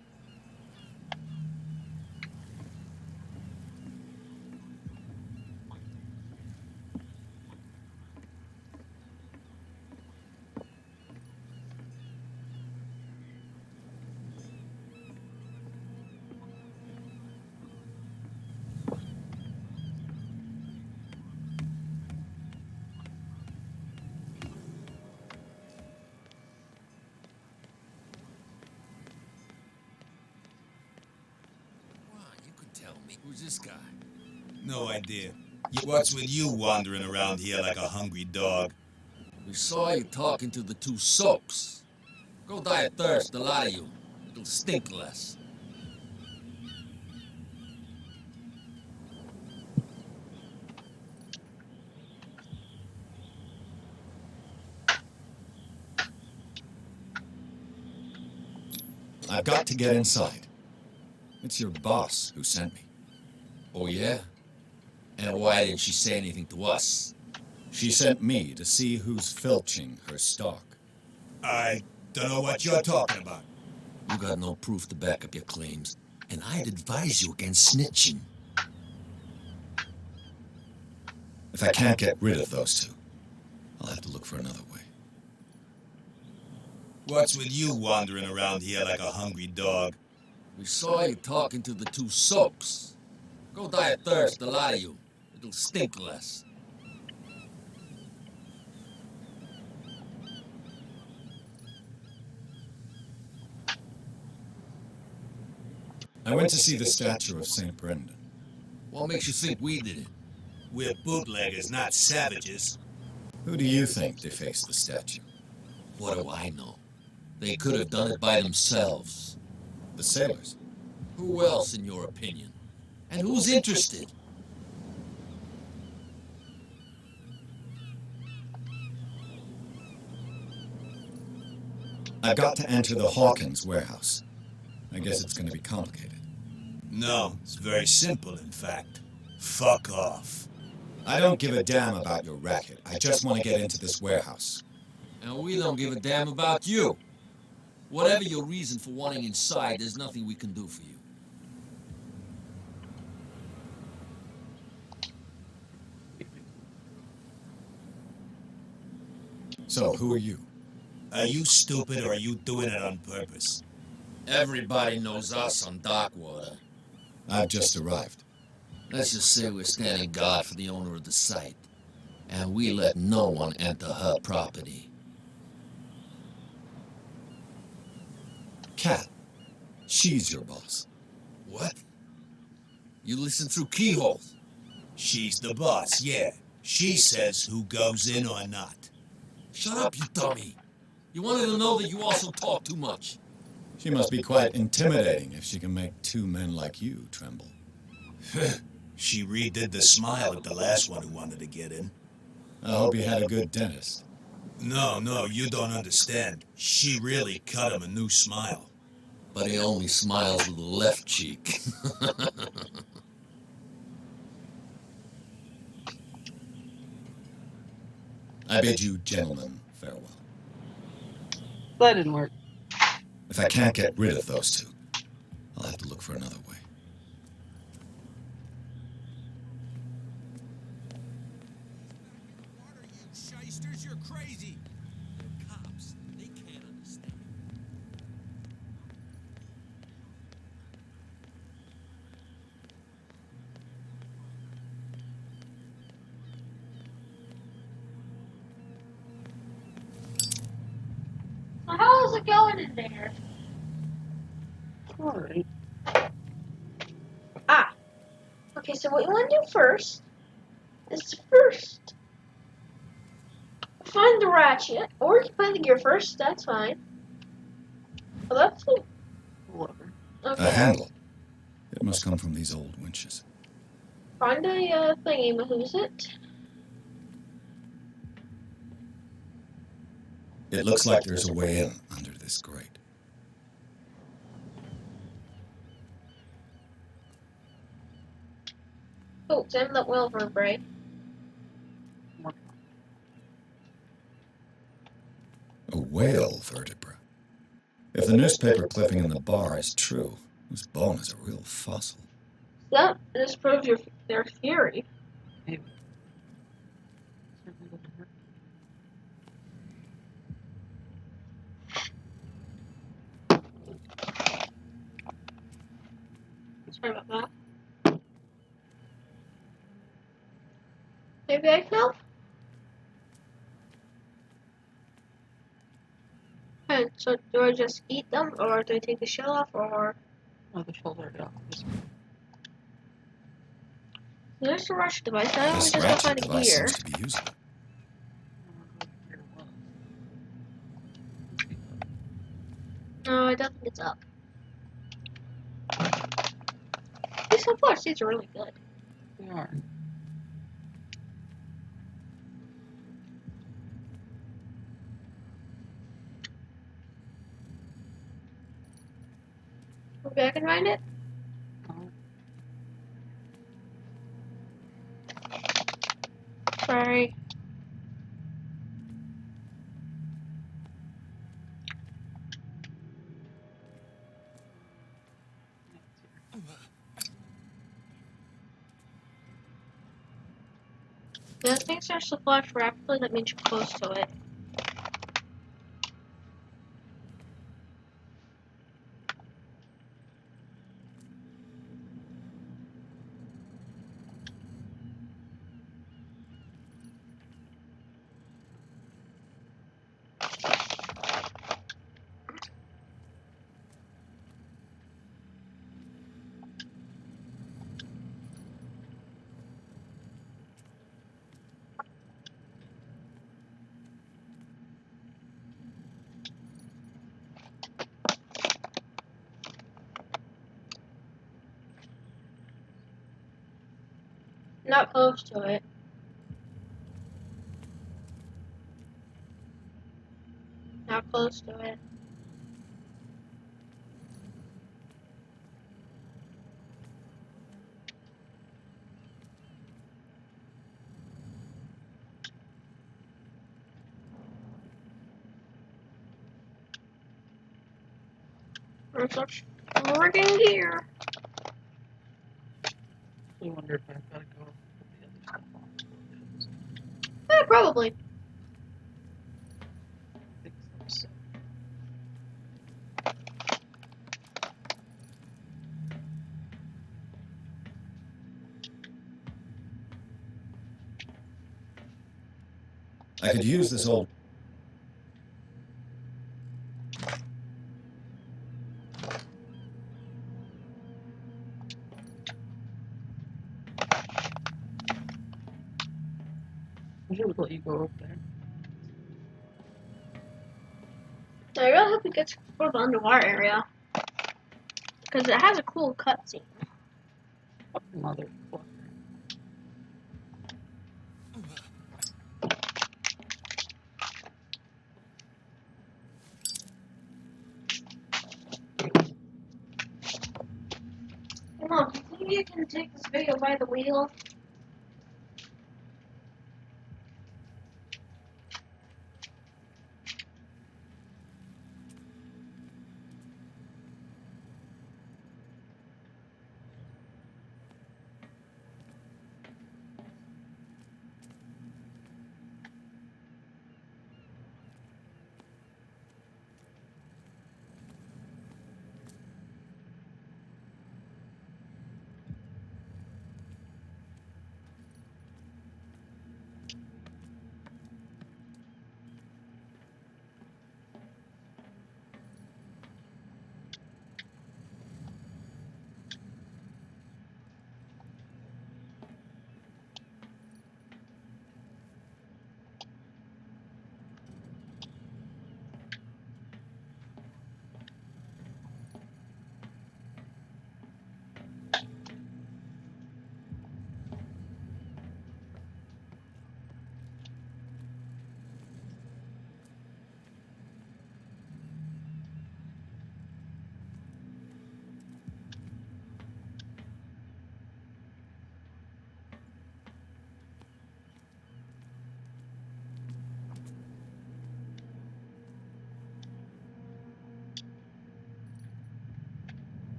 You could tell me. Who's this guy? No idea. What's with you wandering around here like a hungry dog? We saw you talking to the two soaks. Go die of thirst, the lot of you. It'll stink less. I've got to get inside. It's your boss who sent me. Oh, yeah? And why didn't she say anything to us? She sent me to see who's filching her stock. I don't know what you're talking about. You got no proof to back up your claims, and I'd advise you against snitching. If I can't get rid of those two, I'll have to look for another way. What's with you wandering around here like a hungry dog? We saw you talking to the two soaks. Go die of thirst, the lot of you. It'll stink less. I went to see the statue of St. Brendan. What makes you think we did it? We're bootleggers, not savages. Who do you think defaced the statue? What do I know? They could have done it by themselves. The the sailors. Who else, in your opinion? And who's interested? I've got to enter the Hawkins warehouse. I guess it's going to be complicated. No, it's very simple, in fact. Fuck off. I don't give a damn about your racket. I just want to get into this warehouse. And we don't give a damn about you. Whatever your reason for wanting inside, there's nothing we can do for you. So, who are you? Are you stupid or are you doing it on purpose? Everybody knows us on Darkwater. I've just arrived. Let's just say we're standing guard for the owner of the site. And we let no one enter her property. Kat. She's your boss. What? You listen through keyholes. She's the boss, yeah. She says who goes in or not. Shut up, you dummy. You wanted to know that you also talk too much. She must be quite intimidating if she can make two men like you tremble. She redid the smile at the last one who wanted to get in. I hope you had a good dentist. No, you don't understand. She really cut him a new smile. But he only smiles with the left cheek. I bid you gentlemen farewell. That didn't work. If I can't get rid of those two, I'll have to look for another way. What are you shysters? You're crazy. They're cops. They can't understand. So how is it going in there? Alright. Ah. Okay, so what you want to do first is first find the ratchet, or you can find the gear first. That's fine. Oh, that's it. Whatever. Okay. A handle. It must come from these old winches. Find a thingy, but who's it? It looks like there's a way in under this grate. Oh, examine that whale vertebrae. A whale vertebra. If the newspaper clipping in the bar is true, this bone is a real fossil. That disproves their theory. Maybe. Certainly wouldn't hurt. Sorry about that. Maybe I can help? Okay, so do I just eat them, or do I take the shell off, or... Oh, the shoulder, yeah. There's a rush device. I This just gotta ratchet find a device gear. seems to be usable. No, I don't think it's up. These sunflower seeds are really good. They are. Okay, I can find it. Sorry. The things are to flash rapidly, that means you're close to it. Not close to it. Not close to it. There's such working here. I wonder if I've got to go put the other stuff on. Yeah, probably. I think so. I could use this old... I should let you go up there. I really hope it gets for the underwater area. Because it has a cool cutscene. Mother. Hey Mom, do you think you can take this video by the wheel?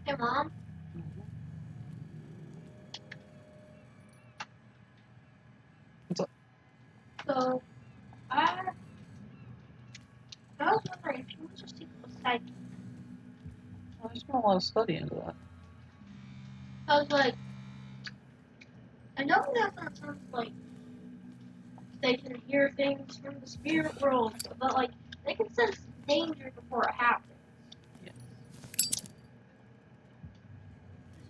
Hey Mom? What's up? So, I was wondering if you would just take a side. I just want a lot of study into that. I was like, I know that sounds like they can hear things from the spirit world, but like they can sense danger before it happens. Yeah.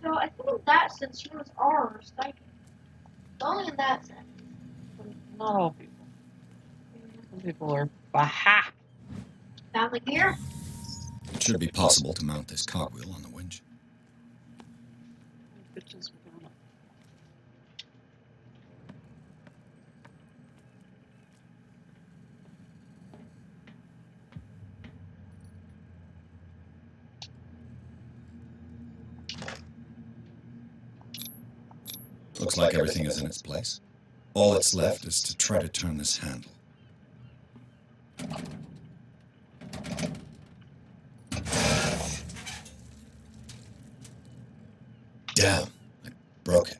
So I think in that sense, humans are psychic. Only in that sense. Not all people. Some people are baha. Family gear? It should be possible to mount this cogwheel on the winch. Bitches were going up. Looks like everything is in its place. All that's left is to try to turn this handle. Damn, I broke it.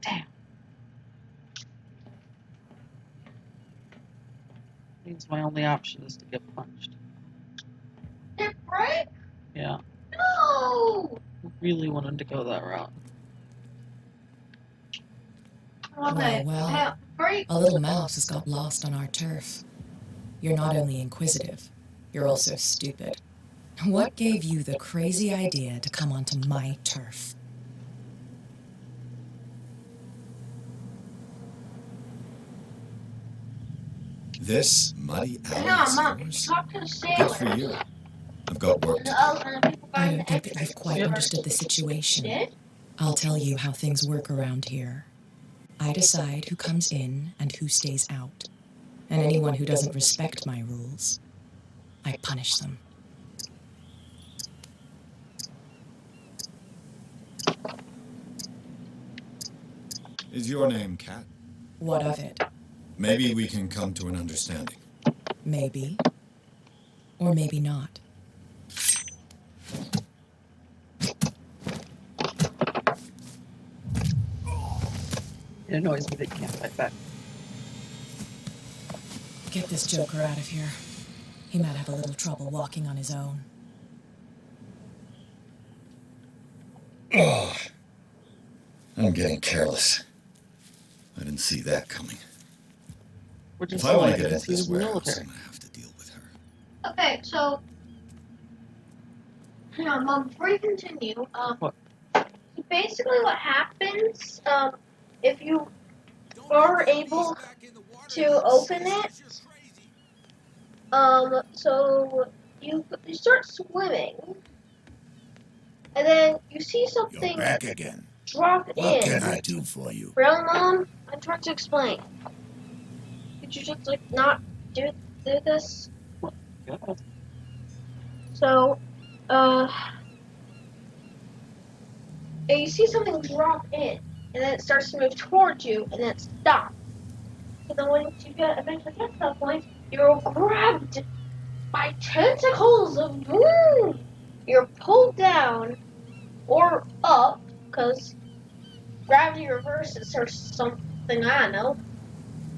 Damn. Means my only option is to get punched. It break? Yeah. No! I really wanted to go that route. Well, a little mouse has got lost on our turf. You're not only inquisitive, you're also stupid. What gave you the crazy idea to come onto my turf? This muddy alley Yeah, is Mom, yours? talk to the sailor. Good for you. I've got work to do. And the people I buying don't the think that you've quite understood the situation. Did? I'll tell you how things work around here. I decide who comes in and who stays out. And anyone who doesn't respect my rules, I punish them. Is your name Kat? What of it? Maybe we can come to an understanding. Maybe. Or maybe not. It annoys me that you can't fight back. Get this joker out of here. He might have a little trouble walking on his own. Oh, I'm getting careless. I didn't see that coming. If I want to get into this warehouse, I'm going to have to deal with her. Okay, so, hang on, Mom, before you continue, What? basically what happens, if you are able to open it, so you start swimming, and then you see something You're back again. drop in. What can I do for you? Really, Mom? I'm trying to explain. Could you just, like, not do this? Yeah. So, and you see something drop in, and then it starts to move towards you, and then it stops. So then when you eventually get to that point, you're grabbed by tentacles of boom! You're pulled down, or up, because gravity reverses or something, I don't know.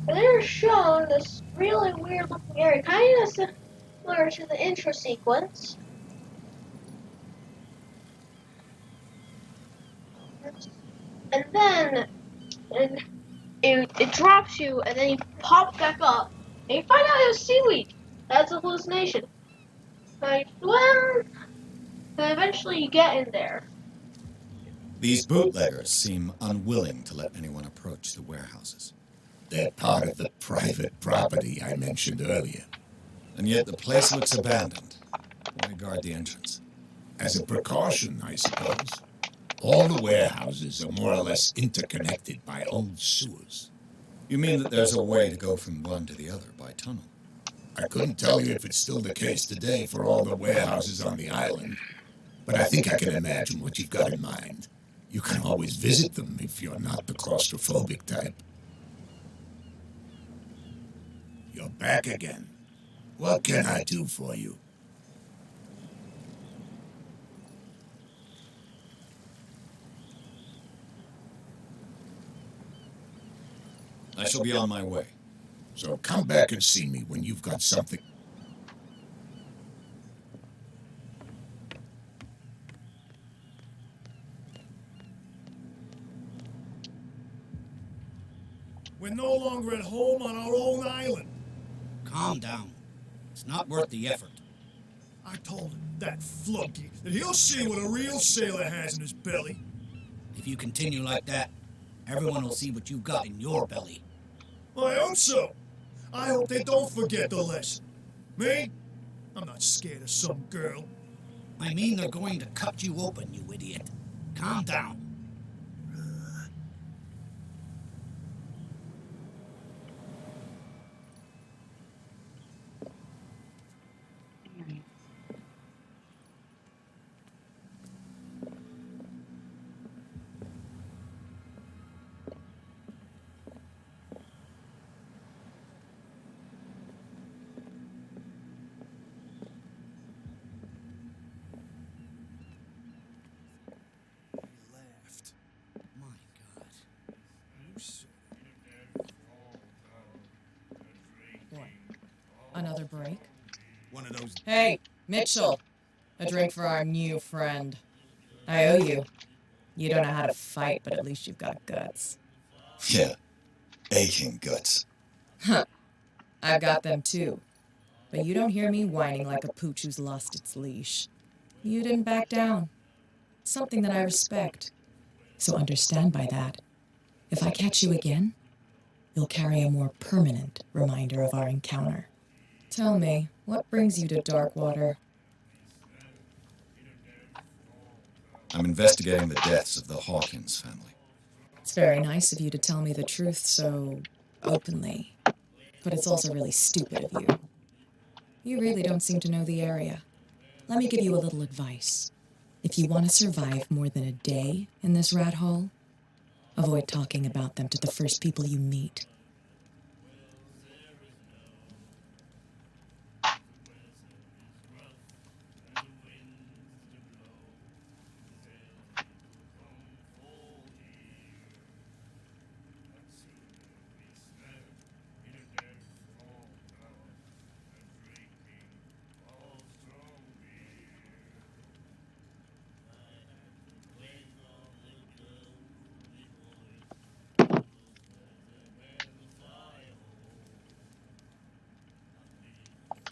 And they're shown this really weird looking area, kind of similar to the intro sequence. And then it drops you, and then you pop back up, and you find out it was seaweed. That's a hallucination. So you swim, and eventually you get in there. These bootleggers seem unwilling to let anyone approach the warehouses. They're part of the private property I mentioned earlier. And yet the place looks abandoned. Why guard the entrance? As a precaution, I suppose. All the warehouses are more or less interconnected by old sewers. You mean that there's a way to go from one to the other by tunnel? I couldn't tell you if it's still the case today for all the warehouses on the island, but I think I can imagine what you've got in mind. You can always visit them if you're not the claustrophobic type. You're back again. What can I do for you? I shall be on my way. So come back and see me when you've got something. We're no longer at home on our own island. Calm down. It's not worth the effort. I told him, that flunky, that he'll see what a real sailor has in his belly. If you continue like that, everyone will see what you've got in your belly. I hope so. I hope they don't forget the lesson. Me? I'm not scared of some girl. I mean they're going to cut you open, you idiot. Calm down. Another break? One of those... Hey, Mitchell. A drink for our new friend. I owe you. You don't know how to fight, but at least you've got guts. Yeah, aching guts. Huh. I've got them too. But you don't hear me whining like a pooch who's lost its leash. You didn't back down. Something that I respect. So understand by that, if I catch you again, you'll carry a more permanent reminder of our encounter. Tell me, what brings you to Darkwater? I'm investigating the deaths of the Hawkins family. It's very nice of you to tell me the truth so openly, but it's also really stupid of you. You really don't seem to know the area. Let me give you a little advice. If you want to survive more than a day in this rat hole, avoid talking about them to the first people you meet.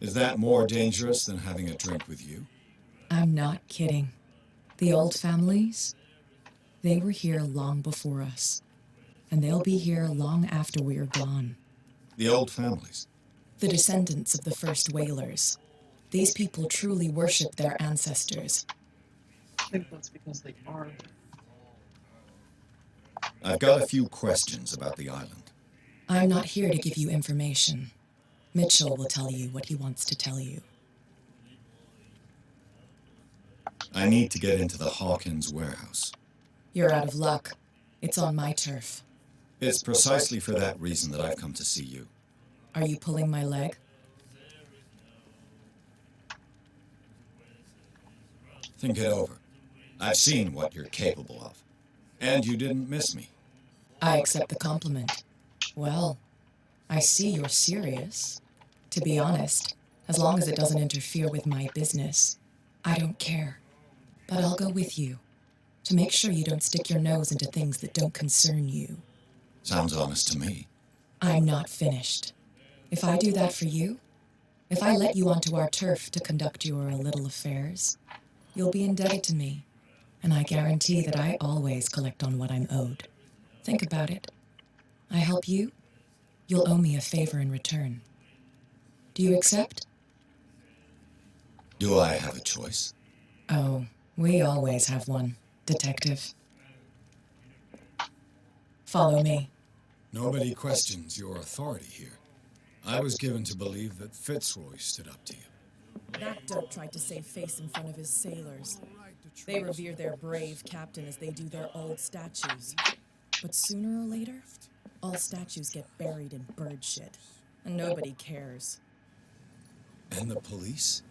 Is that more dangerous than having a drink with you? I'm not kidding. The old families, they were here long before us, and they'll be here long after we're gone. The old families? The descendants of the first whalers. These people truly worship their ancestors. I think that's because they are. I've got a few questions about the island. I'm not here to give you information. Mitchell will tell you what he wants to tell you. I need to get into the Hawkins warehouse. You're out of luck. It's on my turf. It's precisely for that reason that I've come to see you. Are you pulling my leg? Think it over. I've seen what you're capable of. And you didn't miss me. I accept the compliment. Well, I see you're serious. To be honest, as long as it doesn't interfere with my business, I don't care. But I'll go with you, to make sure you don't stick your nose into things that don't concern you. Sounds honest to me. I'm not finished. If I do that for you, if I let you onto our turf to conduct your little affairs, you'll be indebted to me, and I guarantee that I always collect on what I'm owed. Think about it. I help you, you'll owe me a favor in return. Do you accept? Do I have a choice? Oh, we always have one, Detective. Follow me. Nobody questions your authority here. I was given to believe that Fitzroy stood up to you. That dope tried to save face in front of his sailors. They revere their brave captain as they do their old statues. But sooner or later, all statues get buried in bird shit, and nobody cares. And the police?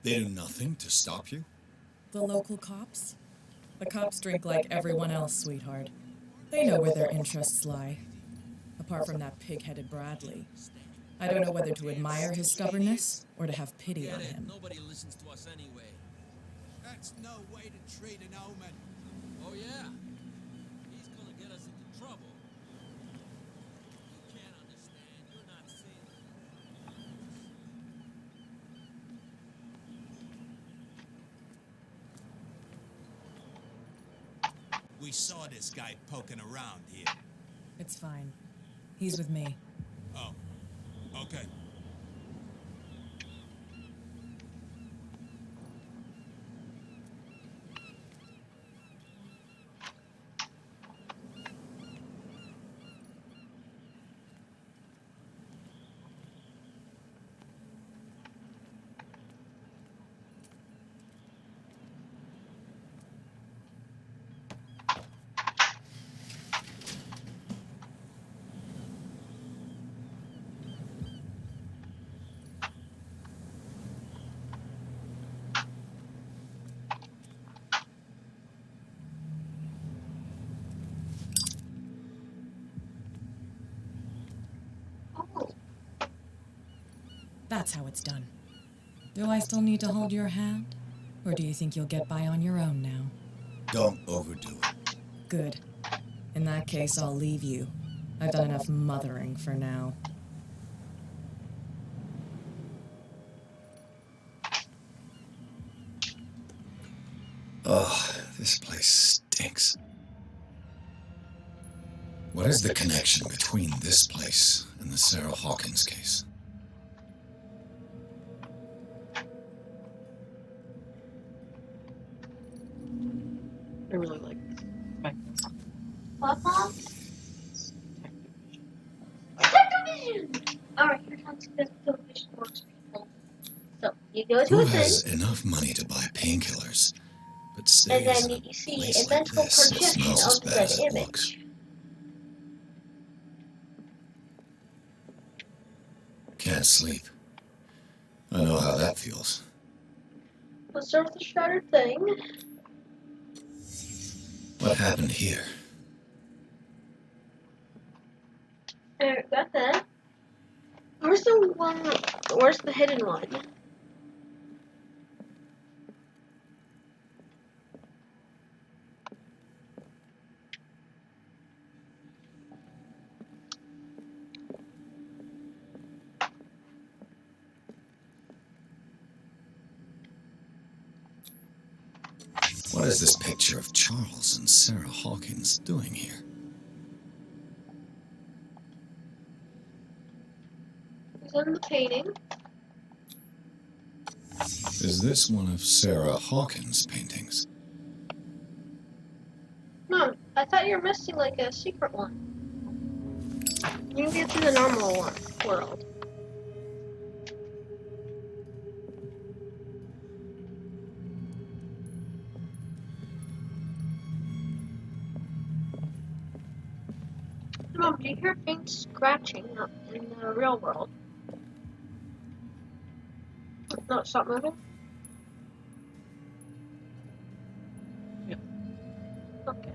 They do nothing to stop you? The local cops? The cops drink like everyone else, sweetheart. They know where their interests lie. Apart from that pig-headed Bradley. I don't know whether to admire his stubbornness or to have pity on him. Nobody listens to us anyway. That's no way to treat an omen. Oh yeah? He's gonna get us into trouble. You can't understand. You're not seeing. We saw this guy poking around here. It's fine. He's with me. Oh, okay. That's how it's done. Do I still need to hold your hand? Or do you think you'll get by on your own now? Don't overdo it. Good. In that case, I'll leave you. I've done enough mothering for now. Ugh, this place stinks. What is the connection between this place and the Sarah Hawkins case? I really like this. What, Mom? Detective Vision! Alright, here's how vision works, people. So, you go to Who a thing, has enough money to buy painkillers, but and stays then in you a see place a like mental this that projection smells as of bad as said it looks? image. Can't sleep. I know how that feels. Let's start with the shattered thing. What happened here? There, got that. Where's the one? Where's the hidden one? What is this picture of Charles and Sarah Hawkins doing here? Is in the painting. Is this one of Sarah Hawkins' paintings? No, I thought you were missing like a secret one. You can get to the normal one world. Mom, do you hear faint scratching up in the real world? No, stop moving. Yep. Okay.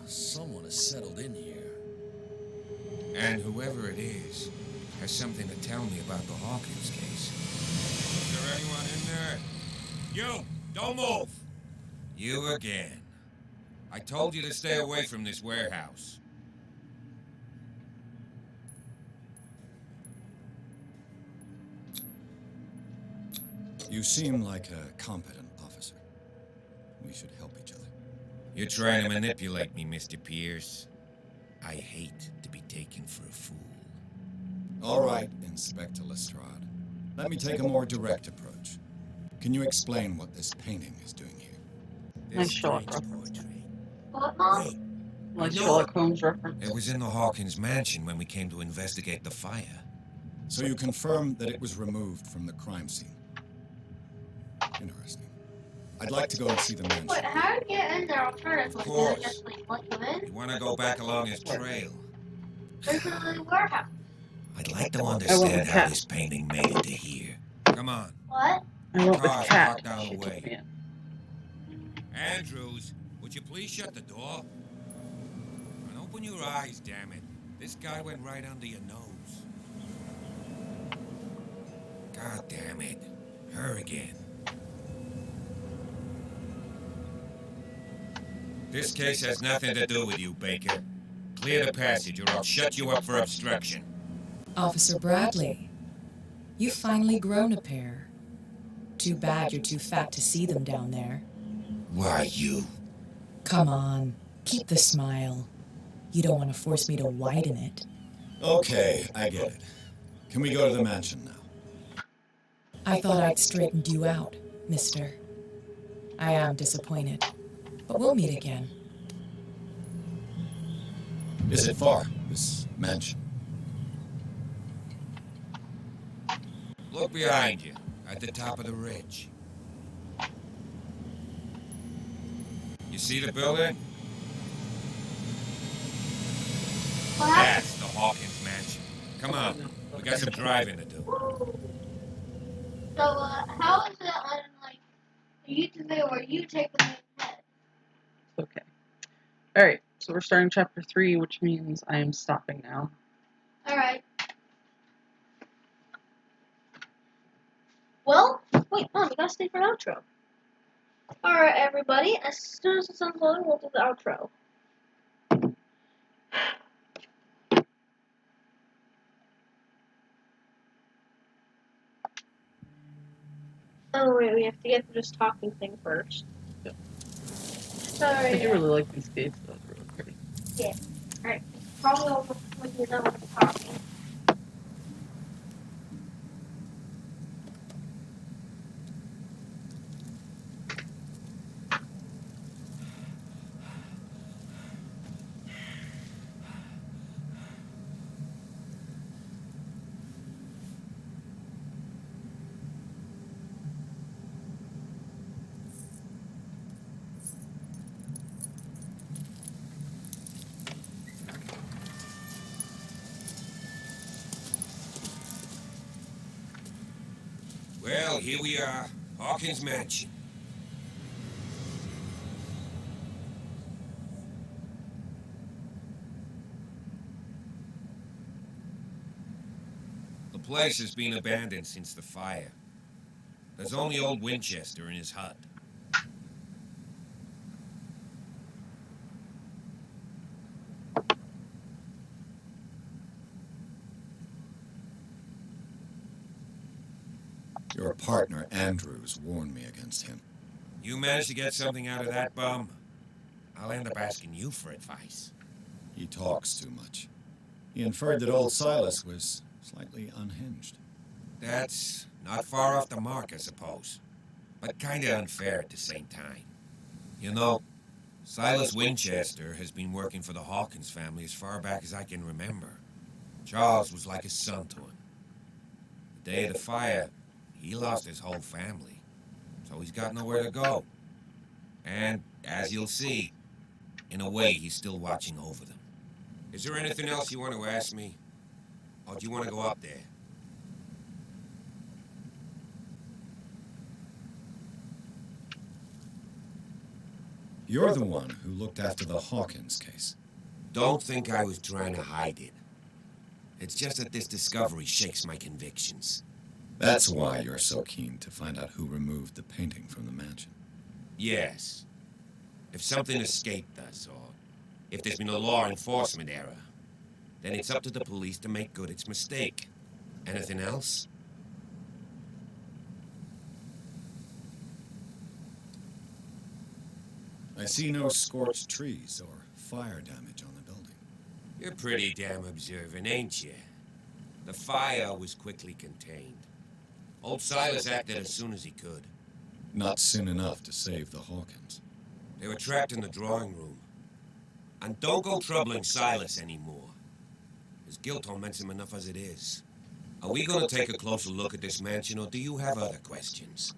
Someone has settled in here. And whoever it is has something to tell me about the Hawkins case. Is there anyone in there? You! Don't move! You again. I told you to stay away from this warehouse. You seem like a competent officer. We should help each other. You're trying to manipulate me, Mr. Pierce. I hate to be taken for a fool. All right, Inspector Lestrade. Let me take a more direct approach. Can you explain what this painting is doing here? Nice Sherlock reference. Poetry. What, Mom? Wait, Nice I know Sherlock it. Holmes reference. It was in the Hawkins mansion when we came to investigate the fire. So you confirm that it was removed from the crime scene? Interesting. I'd like to go and see the mansion. Wait, how did you get in there alternatively? Of Did course. it just like let you in? You want to go back along his trail? There's a warehouse. I'd like to with understand how cat. this painting made it to here. Come on. What? I went with Car's Cat. parked down She the took way. me in. Andrews, would you please shut the door? And open your eyes, damn it. This guy went right under your nose. God damn it. Her again. This case has nothing to do with you, Baker. Clear the passage or I'll shut you up for obstruction. Officer Bradley, you've finally grown a pair. Too bad you're too fat to see them down there. Why, you? Come on, keep the smile. You don't want to force me to widen it. Okay, I get it. Can we go to the mansion now? I thought I'd straightened you out, mister. I am disappointed, but we'll meet again. Is it far, this mansion? Look behind you, at the top of the ridge. You see the building? That's the Hawkins mansion. Come on, we got some driving to do. So, how is it on like a YouTube video where you take the main head? Okay. Alright, so we're starting chapter 3, which means I am stopping now. Alright. Well, wait, Mom, you gotta stay for an outro. Alright, everybody, as soon as the sun's loading, we'll do the outro. Oh, wait, we have to get through this talking thing first. Yep. Sorry. I do really like these gates, though. They're really pretty. Yeah. Alright. Probably over when you're done with the talking. Well, here we are. Hawkins Mansion. The place has been abandoned since the fire. There's only old Winchester in his hut. Your partner, Andrews, warned me against him. You managed to get something out of that bum? I'll end up asking you for advice. He talks too much. He inferred that old Silas was slightly unhinged. That's not far off the mark, I suppose. But kinda unfair at the same time. You know, Silas Winchester has been working for the Hawkins family as far back as I can remember. Charles was like a son to him. The day of the fire, he lost his whole family, so he's got nowhere to go. And, as you'll see, in a way, he's still watching over them. Is there anything else you want to ask me? Or do you want to go up there? You're the one who looked after the Hawkins case. Don't think I was trying to hide it. It's just that this discovery shakes my convictions. That's why you're so keen to find out who removed the painting from the mansion. Yes. If something escaped us, or if there's been a law enforcement error, then it's up to the police to make good its mistake. Anything else? I see no scorched trees or fire damage on the building. You're pretty damn observant, ain't you? The fire was quickly contained. Old Silas acted as soon as he could. Not soon enough to save the Hawkins. They were trapped in the drawing room. And don't go troubling Silas anymore. His guilt torments him enough as it is. Are we gonna take a closer look at this mansion, or do you have other questions?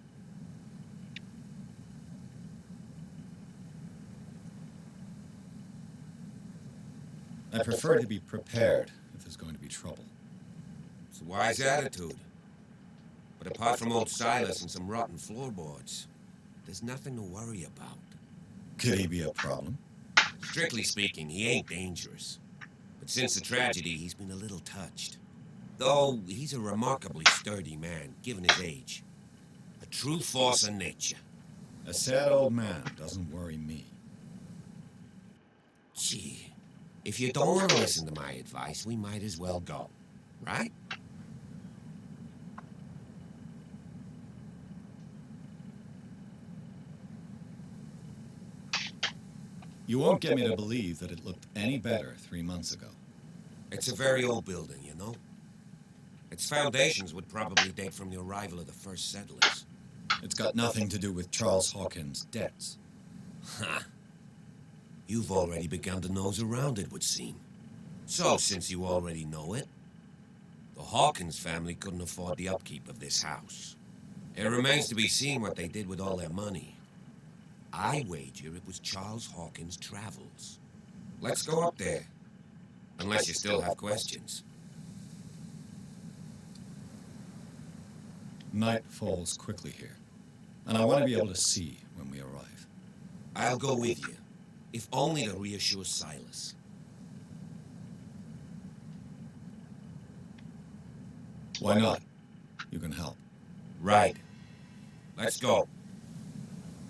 I prefer to be prepared if there's going to be trouble. It's a wise attitude. But apart from old Silas and some rotten floorboards, there's nothing to worry about. Could he be a problem? Strictly speaking, he ain't dangerous. But since the tragedy, he's been a little touched. Though he's a remarkably sturdy man, given his age. A true force of nature. A sad old man doesn't worry me. Gee, if you don't want to listen to my advice, we might as well go. Right? You won't get me to believe that it looked any better 3 months ago. It's a very old building, you know? Its foundations would probably date from the arrival of the first settlers. It's got nothing to do with Charles Hawkins' debts. Ha! You've already begun to nose around, it would seem. So, since you already know it, the Hawkins family couldn't afford the upkeep of this house. It remains to be seen what they did with all their money. I wager it was Charles Hawkins' travels. Let's go up there. Unless you still have questions. Night falls quickly here, and I want to be able to see when we arrive. I'll go with you, if only to reassure Silas. Why not? You can help. Right. Let's go.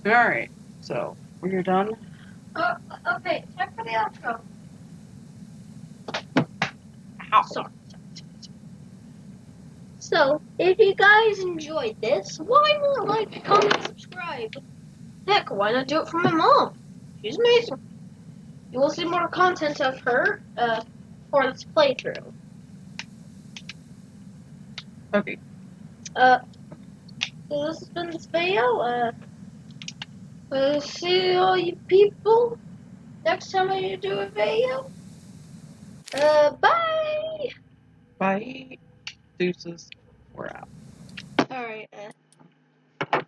Alright, so when you're done, Okay, time for the outro. ow. Sorry. So, if you guys enjoyed this, why not like, comment, subscribe? Heck, why not do it for my mom? She's amazing. You will see more content of her, for this playthrough. Okay. So this has been this video, we'll see all you people next time I do a video. Bye! Bye. Deuces. We're out. Alright, I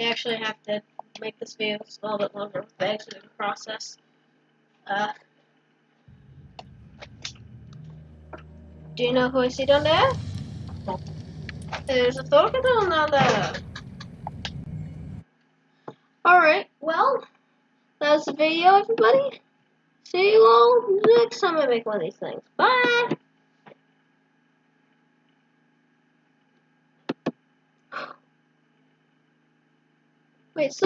actually have to make this video just a little bit longer with the exiting process. Do you know who I see down there? There's a Thorka down there. Alright, well, that's the video, everybody. See you all next time I make one of these things. Bye! Wait, so